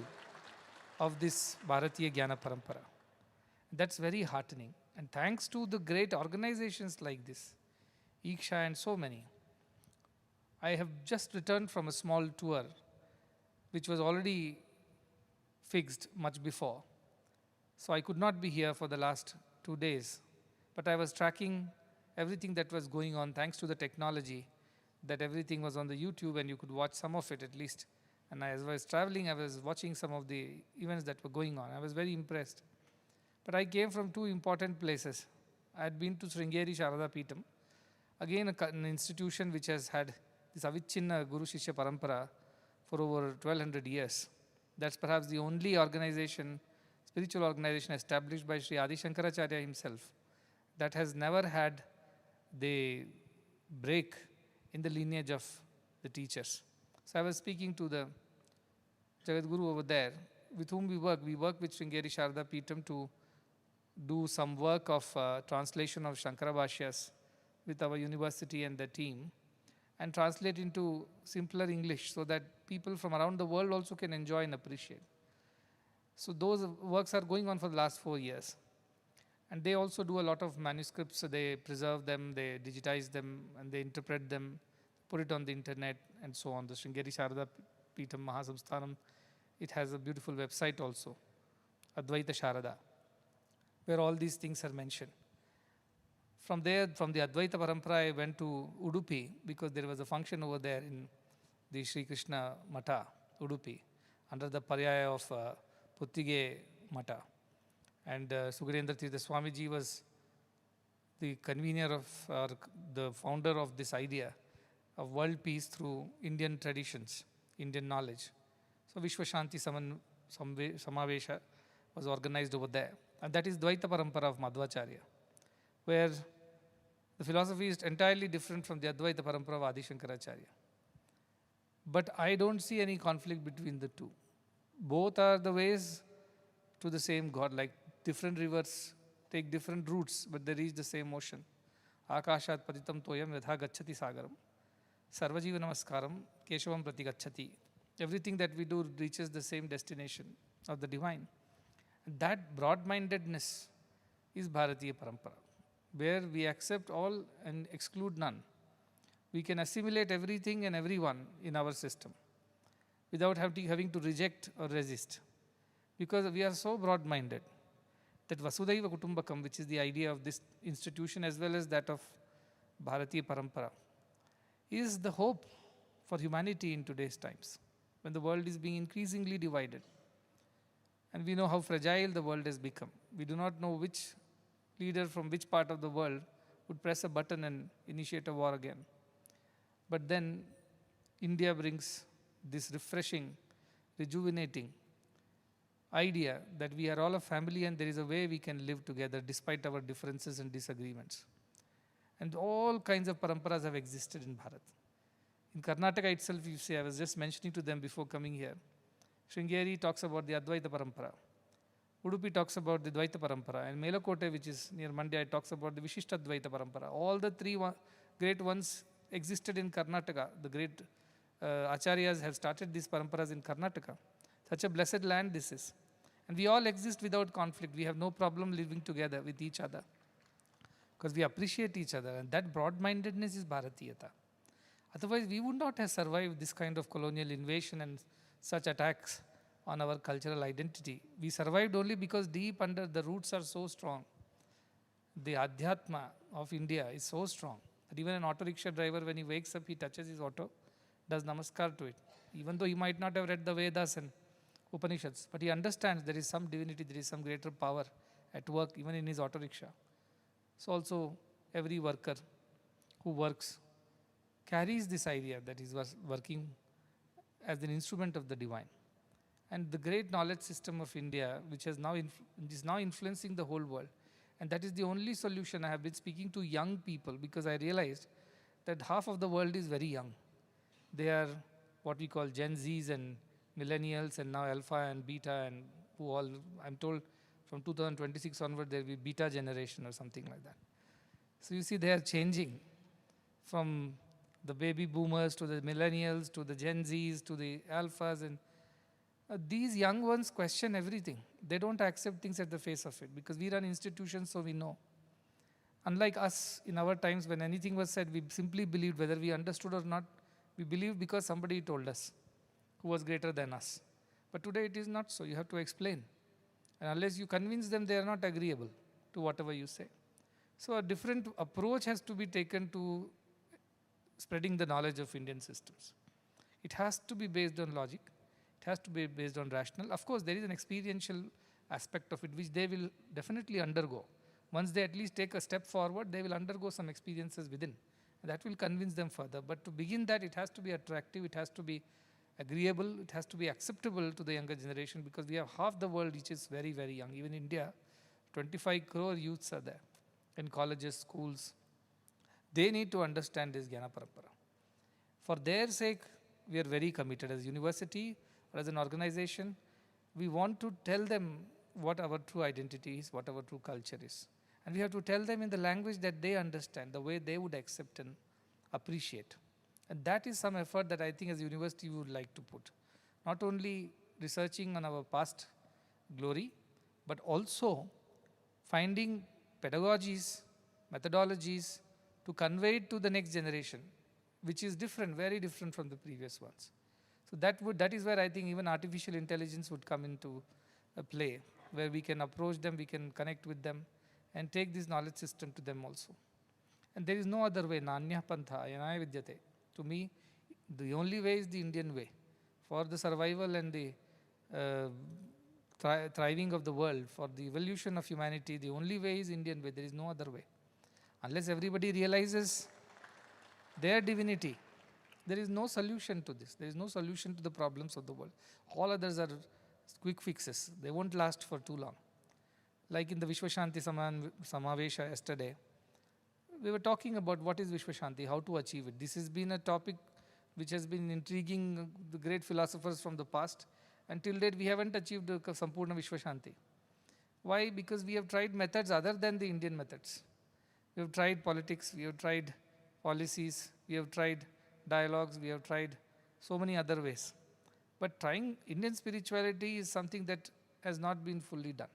of this Bharatiya Jnana Parampara. That's very heartening. And thanks to the great organizations like this, IKSA and so many, I have just returned from a small tour which was already fixed much before. So I could not be here for the last 2 days. But I was tracking everything that was going on thanks to the technology, that everything was on the YouTube and you could watch some of it at least. And as I was traveling, I was watching some of the events that were going on. I was very impressed. But I came from two important places. I had been to Sringeri Sharada Peetham, again an institution which has had this Avichinna Guru Shishya Parampara for over 1200 years. That's perhaps the only organization, spiritual organization established by Sri Adi Shankaracharya himself that has never had the break in the lineage of the teachers. So I was speaking to the Jagat Guru over there, with whom we work. We work with Sringeri Sharada Peetham to do some work of translation of Shankara Bhashyas with our university and the team and translate into simpler English so that people from around the world also can enjoy and appreciate. So those works are going on for the last 4 years. And they also do a lot of manuscripts, so they preserve them, they digitize them, and they interpret them, put it on the internet, and so on. The Sringeri Sharada Peetham Mahasamsthanam, it has a beautiful website also, Advaita Sharada, where all these things are mentioned. From there, from the Advaita Parampara, I went to Udupi because there was a function over there in the Sri Krishna Mata, Udupi, under the Paryaya of Puttige Mata. And Sugarendra Tirtha Swamiji was the convener of, the founder of this idea of world peace through Indian traditions, Indian knowledge. So Vishwa Shanti Samavesha was organized over there. And that is Dvaita Parampara of Madhvacharya, where the philosophy is entirely different from the Advaita Parampara of Adi Shankaracharya. But I don't see any conflict between the two. Both are the ways to the same God, like different rivers take different routes, but they reach the same ocean. Akashat patitam toyam yadha gacchati sagaram. Sarvajiva namaskaram keshavam prati gacchati. Everything that we do reaches the same destination of the divine. And that broad-mindedness is Bharatiya Parampara, where we accept all and exclude none. We can assimilate everything and everyone in our system without having to reject or resist, because we are so broad-minded that Vasudhaiva Kutumbakam, which is the idea of this institution as well as that of Bharatiya Parampara, is the hope for humanity in today's times, when the world is being increasingly divided. And we know how fragile the world has become. We do not know which leader from which part of the world would press a button and initiate a war again. But then India brings this refreshing, rejuvenating idea that we are all a family and there is a way we can live together despite our differences and disagreements. And all kinds of paramparas have existed in Bharat. In Karnataka itself, you see, I was just mentioning to them before coming here, Sringeri talks about the Advaita Parampara. Udupi talks about the Dvaita Parampara. And Melakote, which is near Mandya, talks about the Vishishta Dvaita Parampara. All the three great ones existed in Karnataka. The great Acharyas have started these paramparas in Karnataka. Such a blessed land this is. And we all exist without conflict. We have no problem living together with each other because we appreciate each other. And that broad-mindedness is Bharatiyata. Otherwise, we would not have survived this kind of colonial invasion and such attacks on our cultural identity. We survived only because deep under the roots are so strong. The Adhyatma of India is so strong that even an auto rickshaw driver, when he wakes up, he touches his auto, does namaskar to it. Even though he might not have read the Vedas and Upanishads, but he understands there is some divinity, there is some greater power at work, even in his auto rickshaw. So also, every worker who works carries this idea that he is working as an instrument of the divine. And the great knowledge system of India, which is now influencing the whole world. And that is the only solution. I have been speaking to young people because I realized that half of the world is very young. They are what we call Gen Zs and millennials and now alpha and beta, and who all, I'm told from 2026 onward there will be beta generation or something like that. So you see they are changing from the baby boomers to the millennials to the Gen Zs to the alphas, and these young ones question everything. They don't accept things at the face of it because we run institutions, so we know. Unlike us in our times, when anything was said, we simply believed, whether we understood or not. We believed because somebody told us who was greater than us. But today it is not so. You have to explain. And unless you convince them, they are not agreeable to whatever you say. So a different approach has to be taken to spreading the knowledge of Indian systems. It has to be based on logic. It has to be based on rational. Of course, there is an experiential aspect of it which they will definitely undergo. Once they at least take a step forward, they will undergo some experiences within. And that will convince them further. But to begin that, it has to be attractive, it has to be agreeable, it has to be acceptable to the younger generation, because we have half the world which is very, very young. Even India, 25 crore youths are there in colleges, schools. They need to understand this Jnana Parampara. For their sake, we are very committed as a university or as an organization. We want to tell them what our true identity is, what our true culture is. And we have to tell them in the language that they understand, the way they would accept and appreciate. And that is some effort that I think as a university we would like to put. Not only researching on our past glory, but also finding pedagogies, methodologies to convey it to the next generation, which is different, very different from the previous ones. So that is where I think even artificial intelligence would come into play, where we can approach them, we can connect with them, and take this knowledge system to them also. And there is no other way. Nanya pantha yanaya vidyate. To me, the only way is the Indian way. For the survival and the thriving of the world, for the evolution of humanity, the only way is Indian way. There is no other way. Unless everybody realizes their divinity, there is no solution to this. There is no solution to the problems of the world. All others are quick fixes. They won't last for too long. Like in the Vishwashanti Samavesha yesterday, we were talking about what is Vishwashanti, how to achieve it. This has been a topic which has been intriguing the great philosophers from the past. Until date, we haven't achieved Sampurna Vishwashanti. Why? Because we have tried methods other than the Indian methods. We have tried politics, we have tried policies, we have tried dialogues, we have tried so many other ways. But trying Indian spirituality is something that has not been fully done.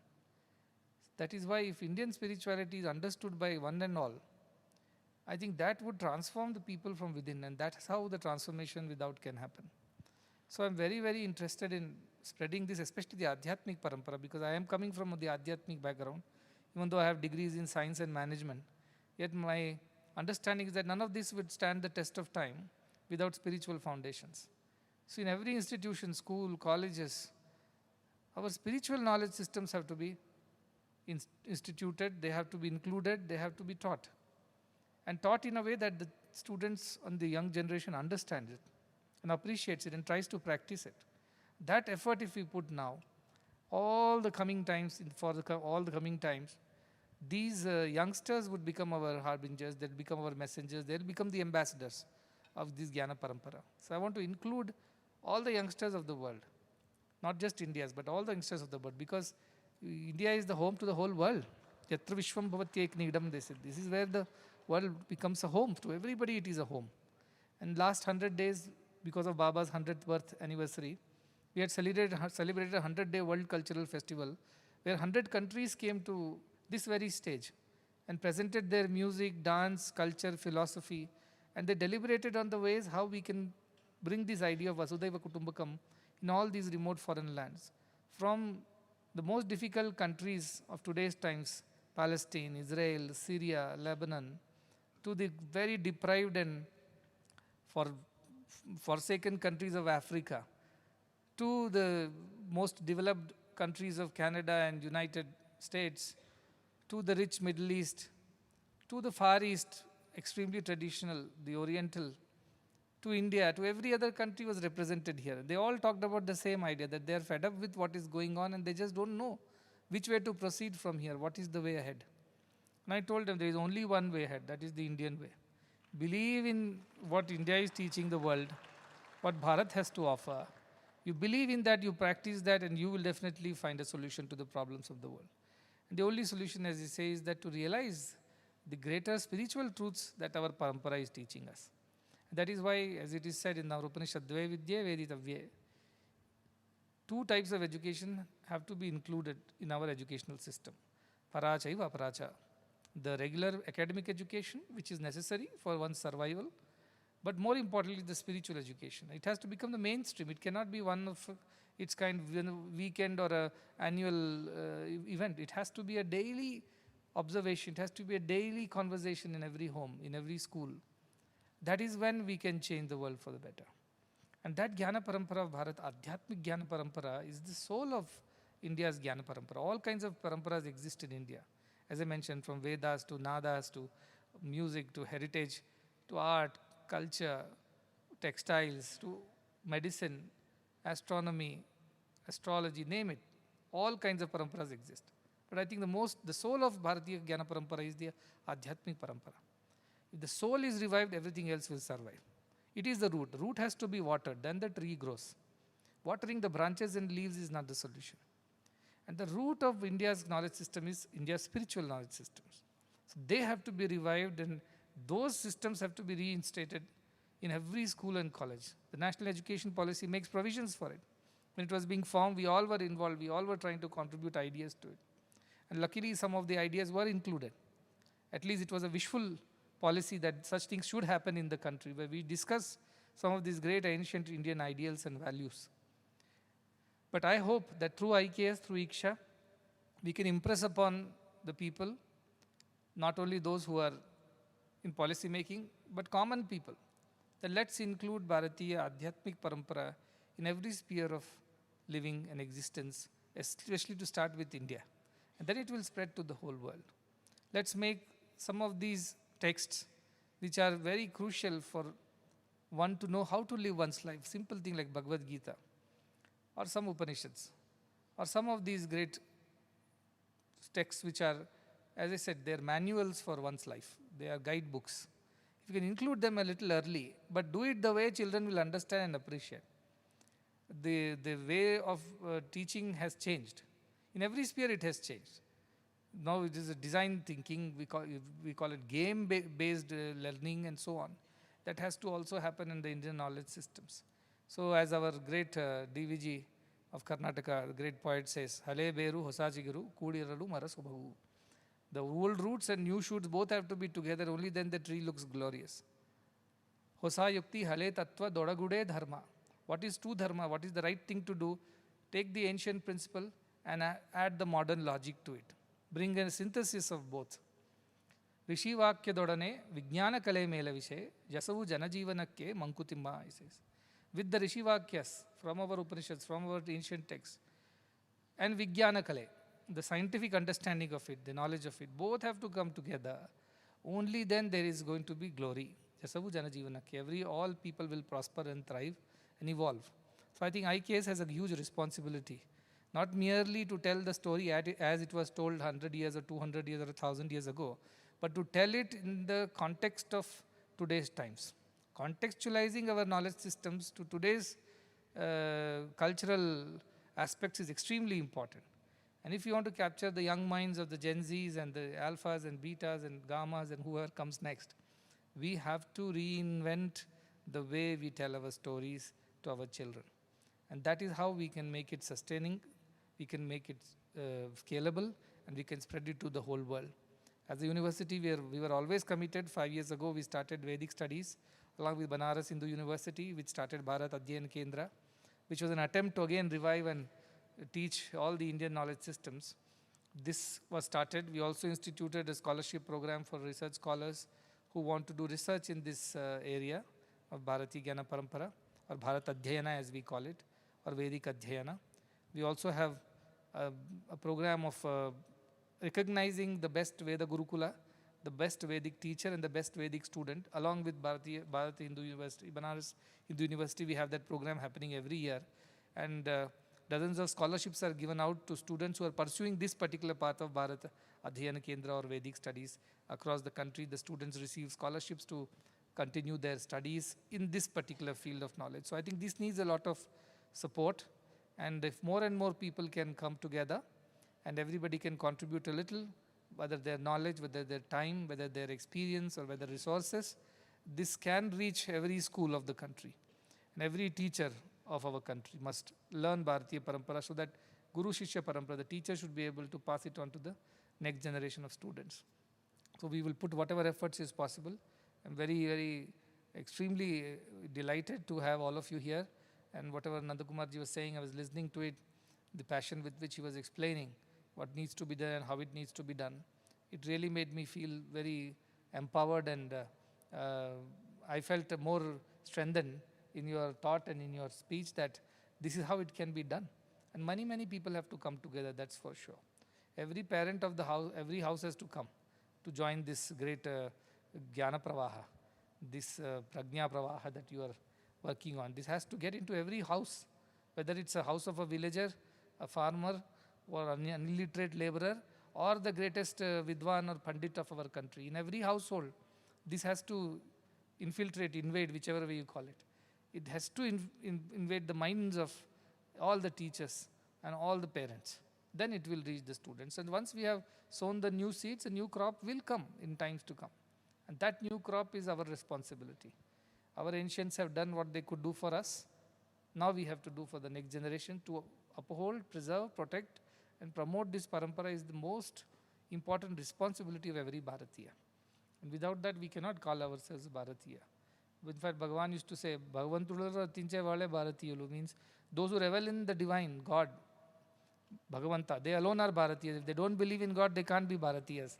That is why if Indian spirituality is understood by one and all, I think that would transform the people from within, and that's how the transformation without can happen. So I'm very, very interested in spreading this, especially the Adhyatmic Parampara, because I am coming from the Adhyatmic background, even though I have degrees in science and management. Yet my understanding is that none of this would stand the test of time without spiritual foundations. So in every institution, school, colleges, our spiritual knowledge systems have to be instituted, they have to be included, they have to be taught. And taught in a way that the students and the young generation understands it and appreciates it and tries to practice it. That effort if we put now, all the coming times, these youngsters would become our harbingers, they'll become our messengers, they'll become the ambassadors of this Jnana Parampara. So I want to include all the youngsters of the world, not just India's, but all the youngsters of the world, because India is the home to the whole world. Yatra Vishwam Bhavati Ek Nidam, they said. This is where the world becomes a home. To everybody it is a home. And last 100 days, because of Baba's 100th birth anniversary, we had celebrated a 100-day World Cultural Festival, where 100 countries came to this very stage and presented their music, dance, culture, philosophy, and they deliberated on the ways how we can bring this idea of Vasudhaiva Kutumbakam in all these remote foreign lands. From the most difficult countries of today's times, Palestine, Israel, Syria, Lebanon, to the very deprived and forsaken countries of Africa, to the most developed countries of Canada and United States, to the rich Middle East, to the Far East, extremely traditional, the Oriental, to India, to every other country was represented here. They all talked about the same idea, that they are fed up with what is going on and they just don't know which way to proceed from here, what is the way ahead. And I told them there is only one way ahead, that is the Indian way. Believe in what India is teaching the world, what Bharat has to offer. You believe in that, you practice that, and you will definitely find a solution to the problems of the world. And the only solution, as he says, is that to realize the greater spiritual truths that our parampara is teaching us. That is why, as it is said in our Upanishad, Dve Vidye Veditavye, two types of education have to be included in our educational system. Parachaiva Paracha, the regular academic education, which is necessary for one's survival, but more importantly, the spiritual education. It has to become the mainstream. It cannot be one of its kind, weekend or an annual event. It has to be a daily observation. It has to be a daily conversation in every home, in every school. That is when we can change the world for the better. And that Jnana Parampara of Bharat, Adhyatmic Jnana Parampara, is the soul of India's Jnana Parampara. All kinds of paramparas exist in India. As I mentioned, from Vedas to Nadas to music to heritage to art, culture, textiles to medicine, astronomy, astrology, name it. All kinds of paramparas exist. But I think the soul of Bharatiya Jnana Parampara is the Adhyatmic Parampara. If the soul is revived, everything else will survive. It is the root. The root has to be watered, then the tree grows. Watering the branches and leaves is not the solution. And the root of India's knowledge system is India's spiritual knowledge systems. So they have to be revived, and those systems have to be reinstated in every school and college. The National Education Policy makes provisions for it. When it was being formed, we all were involved, we all were trying to contribute ideas to it. And luckily, some of the ideas were included. At least it was a wishful policy that such things should happen in the country, where we discuss some of these great ancient Indian ideals and values. But I hope that through IKS, through IKSHA, we can impress upon the people, not only those who are in policy making, but common people, that let's include Bharatiya Adhyatmik Parampara in every sphere of living and existence, especially to start with India. And then it will spread to the whole world. Let's make some of these texts, which are very crucial for one to know how to live one's life, simple thing like Bhagavad Gita, or some Upanishads, or some of these great texts which are, as I said, they are manuals for one's life. They are guidebooks. If you can include them a little early, but do it the way children will understand and appreciate. The way of teaching has changed. In every sphere it has changed. Now it is a design thinking, we call it game-based learning and so on. That has to also happen in the Indian knowledge systems. So as our great DVG of Karnataka, the great poet says, Hale Beru Hosajigiru Kudiralu Marasubhavu. The old roots and new shoots both have to be together, only then the tree looks glorious. Hosa Yukti Hale Tattva Dodagude Dharma. What is true dharma? What is the right thing to do? Take the ancient principle and add the modern logic to it. Bring a synthesis of both. Rishi Vakya Dodane Vijnana Kale Mela Vishe Jasavu Janajivanakke Mankutimma, he says. With the Rishi Vakyas from our Upanishads, from our ancient texts, and Vijnana Kale, the scientific understanding of it, the knowledge of it, both have to come together. Only then there is going to be glory. Jasavu Janajivanakke. All people will prosper and thrive and evolve. So I think IKS has a huge responsibility, not merely to tell the story as it was told 100 years or 200 years or 1,000 years ago, but to tell it in the context of today's times. Contextualizing our knowledge systems to today's cultural aspects is extremely important. And if you want to capture the young minds of the Gen Zs and the alphas and betas and gammas and whoever comes next, we have to reinvent the way we tell our stories to our children. And that is how we can make it sustaining, we can make it scalable, and we can spread it to the whole world. As a university, we were always committed. 5 years ago, we started Vedic studies along with Banaras Hindu University, which started Bharat Adhyayan Kendra, which was an attempt to again revive and teach all the Indian knowledge systems. This was started. We also instituted a scholarship program for research scholars who want to do research in this area of Bharati Jnana Parampara, or Bharat Adhyayana as we call it, or Vedic Adhyayana. We also have a program of recognizing the best Veda Gurukula, the best Vedic teacher and the best Vedic student, along with Bharat Hindu University, Banaras Hindu University. We have that program happening every year. And dozens of scholarships are given out to students who are pursuing this particular path of Bharat Adhyayana Kendra or Vedic studies across the country. The students receive scholarships to continue their studies in this particular field of knowledge. So I think this needs a lot of support, and if more and more people can come together and everybody can contribute a little, whether their knowledge, whether their time, whether their experience, or whether resources, this can reach every school of the country. And every teacher of our country must learn Bharatiya Parampara, so that Guru Shishya Parampara, the teacher should be able to pass it on to the next generation of students. So we will put whatever efforts is possible. I'm very, very extremely delighted to have all of you here. And whatever Nandakumar Ji was saying, I was listening to it, the passion with which he was explaining what needs to be done and how it needs to be done. It really made me feel very empowered, and I felt more strengthened in your thought and in your speech that this is how it can be done. And many, many people have to come together, that's for sure. Every parent of the house, every house has to come to join this great Jnana Pravaha, this Prajna Pravaha that you are working on. This has to get into every house, whether it's a house of a villager, a farmer, or an illiterate laborer, or the greatest Vidwan or Pandit of our country. In every household, this has to infiltrate, invade, whichever way you call it. It has to invade the minds of all the teachers and all the parents. then it will reach the students. And once we have sown the new seeds, a new crop will come in times to come. And that new crop is our responsibility. Our ancients have done what they could do for us. Now we have to do for the next generation to uphold, preserve, protect, and promote this parampara is the most important responsibility of every Bharatiya. And without that, we cannot call ourselves Bharatiya. In fact, Bhagavan used to say, Bhagavantularo tinche vale Bharatiyulu, means those who revel in the divine, God, Bhagavanta, they alone are Bharatiyas. If they don't believe in God, they can't be Bharatiyas.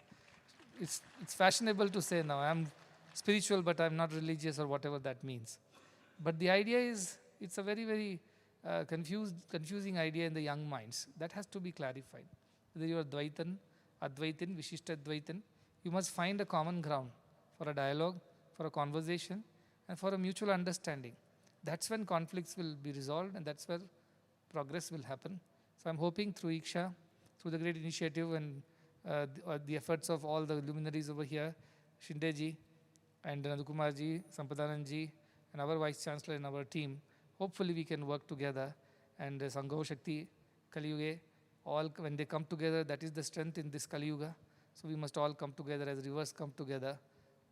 It's fashionable to say now, I'm spiritual but I'm not religious or whatever that means. But the idea is, it's a very, very confusing idea in the young minds. That has to be clarified. Whether you are Dvaitan, Advaitin, Vishishtadvaitin, you must find a common ground for a dialogue, for a conversation, and for a mutual understanding. That's when conflicts will be resolved, and that's where progress will happen. So I'm hoping through Iksha, through the great initiative and the efforts of all the luminaries over here, Shindeji and Nandakumar G, Sampadanand Ji, and our Vice Chancellor and our team, hopefully we can work together. And Sangho Shakti, Kali Yuga, all when they come together, that is the strength in this Kali Yuga. So we must all come together as rivers come together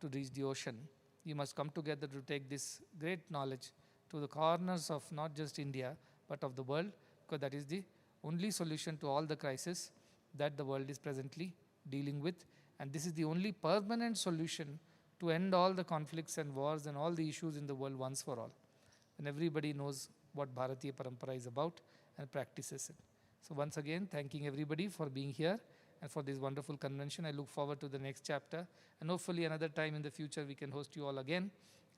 to reach the ocean. You must come together to take this great knowledge to the corners of not just India, but of the world, because that is the only solution to all the crises that the world is presently dealing with. And this is the only permanent solution to end all the conflicts and wars and all the issues in the world once for all. And everybody knows what Bharatiya Parampara is about and practices it. So once again, thanking everybody for being here and for this wonderful convention. I look forward to the next chapter, and hopefully another time in the future we can host you all again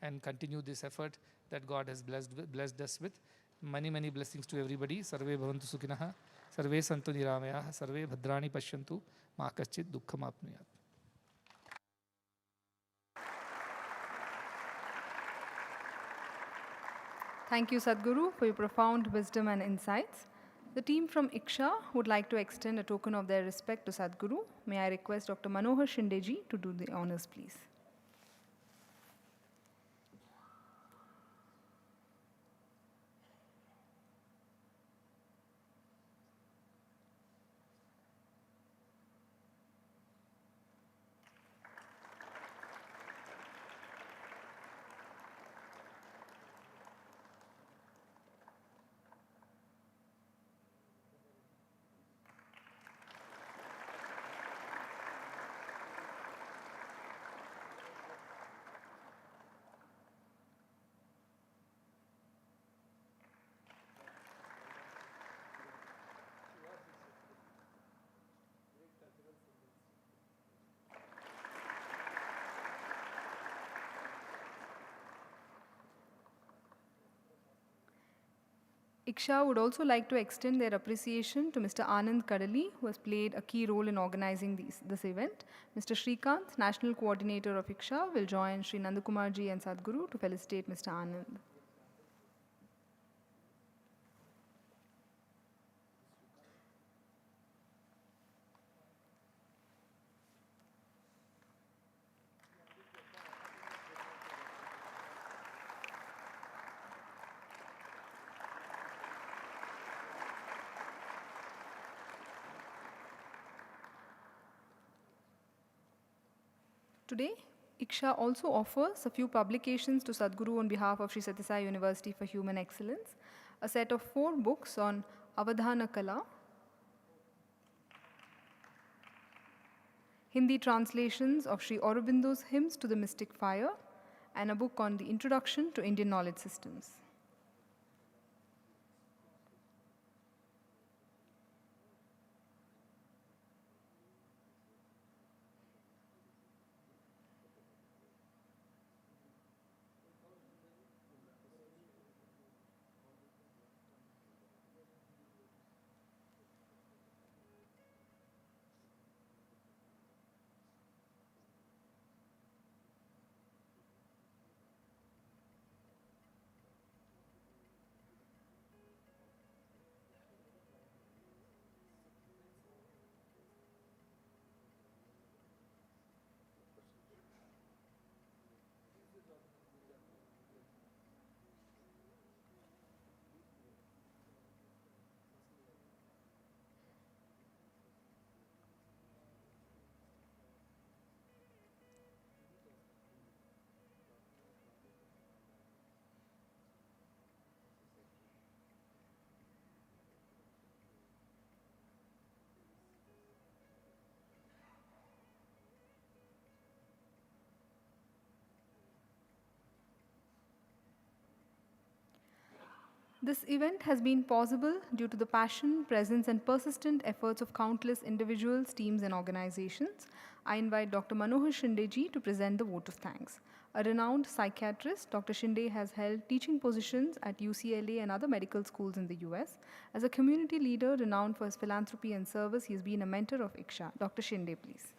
and continue this effort that God has blessed us with. Many, many blessings to everybody. Sarve bhavantu sukhinah, sarve santu niramayah, sarve bhadrani pashyantu, ma kaschit dukkham apnuyat. Thank you, Sadhguru, for your profound wisdom and insights. The team from Iksha would like to extend a token of their respect to Sadhguru. May I request Dr. Manohar Shindeji to do the honors, please. Iksha would also like to extend their appreciation to Mr. Anand Kadali, who has played a key role in organizing this event. Mr. Shrikant, National Coordinator of Iksha, will join Sri Nandakumar G and Sadhguru to felicitate Mr. Anand. Today, Iksha also offers a few publications to Sadhguru on behalf of Sri Sathya Sai University for Human Excellence, a set of 4 books on Avadhana Kala, Hindi translations of Sri Aurobindo's Hymns to the Mystic Fire, and a book on the Introduction to Indian Knowledge Systems. This event has been possible due to the passion, presence, and persistent efforts of countless individuals, teams, and organizations. I invite Dr. Manohar Shinde ji to present the vote of thanks. A renowned psychiatrist, Dr. Shinde has held teaching positions at UCLA and other medical schools in the US. As a community leader renowned for his philanthropy and service, he has been a mentor of IKSHA. Dr. Shinde, please.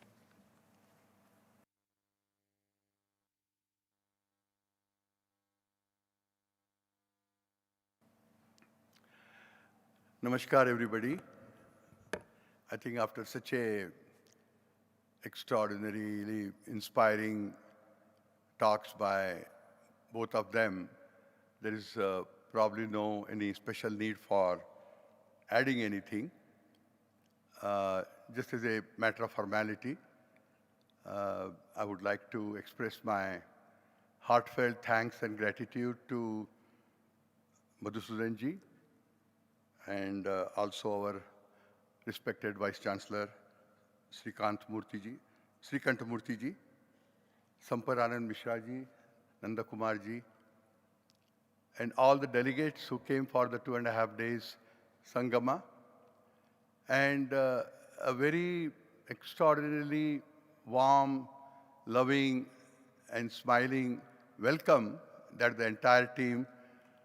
Namaskar, everybody. I think after such a extraordinarily inspiring talks by both of them, there is probably no any special need for adding anything. Just as a matter of formality, I would like to express my heartfelt thanks and gratitude to Madhusudan ji, and also our respected Vice Chancellor, Srikant Murthy ji, Samparanand Mishra ji, Nandakumar ji, and all the delegates who came for the 2.5 days Sangama, and a very extraordinarily warm, loving, and smiling welcome that the entire team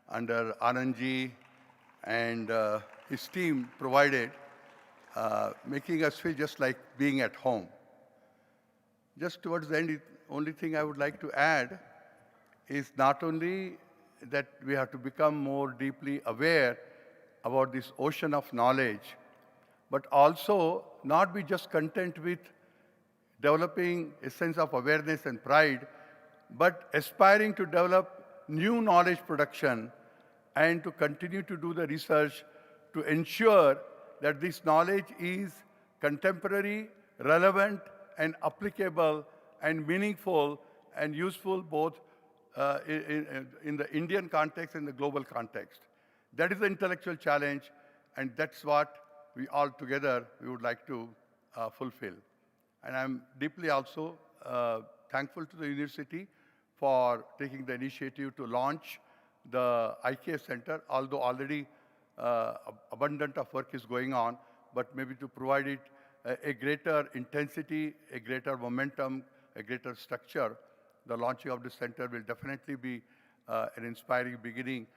under Anand ji and his team provided, making us feel just like being at home. Just towards the end, the only thing I would like to add is not only that we have to become more deeply aware about this ocean of knowledge, but also not be just content with developing a sense of awareness and pride, but aspiring to develop new knowledge production and to continue to do the research to ensure that this knowledge is contemporary, relevant, and applicable, and meaningful and useful both in the Indian context and the global context. That is the intellectual challenge, and that's what we all together we would like to fulfill. And I'm deeply also thankful to the university for taking the initiative to launch the IKS Center, although already abundant of work is going on, but maybe to provide it a greater intensity, a greater momentum, a greater structure. The launching of this center will definitely be an inspiring beginning.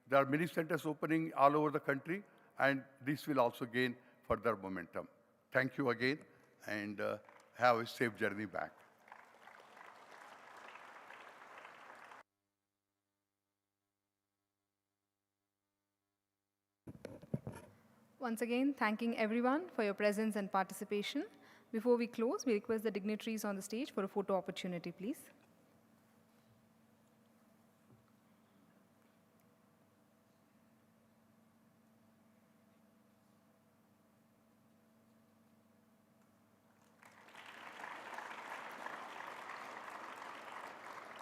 There are many centers opening all over the country, and this will also gain further momentum. Thank you again, and have a safe journey back. Once again, thanking everyone for your presence and participation. Before we close, we request the dignitaries on the stage for a photo opportunity, please.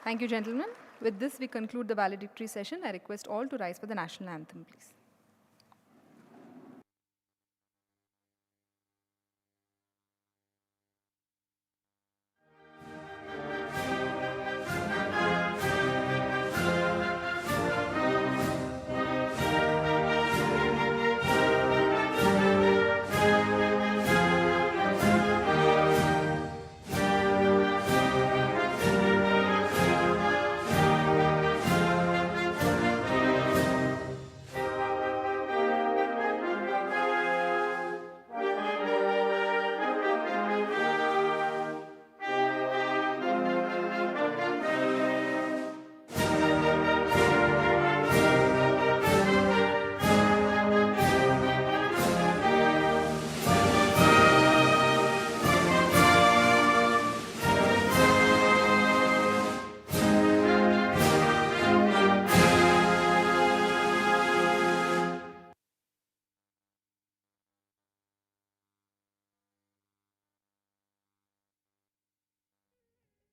Thank you, gentlemen. With this, we conclude the valedictory session. I request all to rise for the national anthem, please.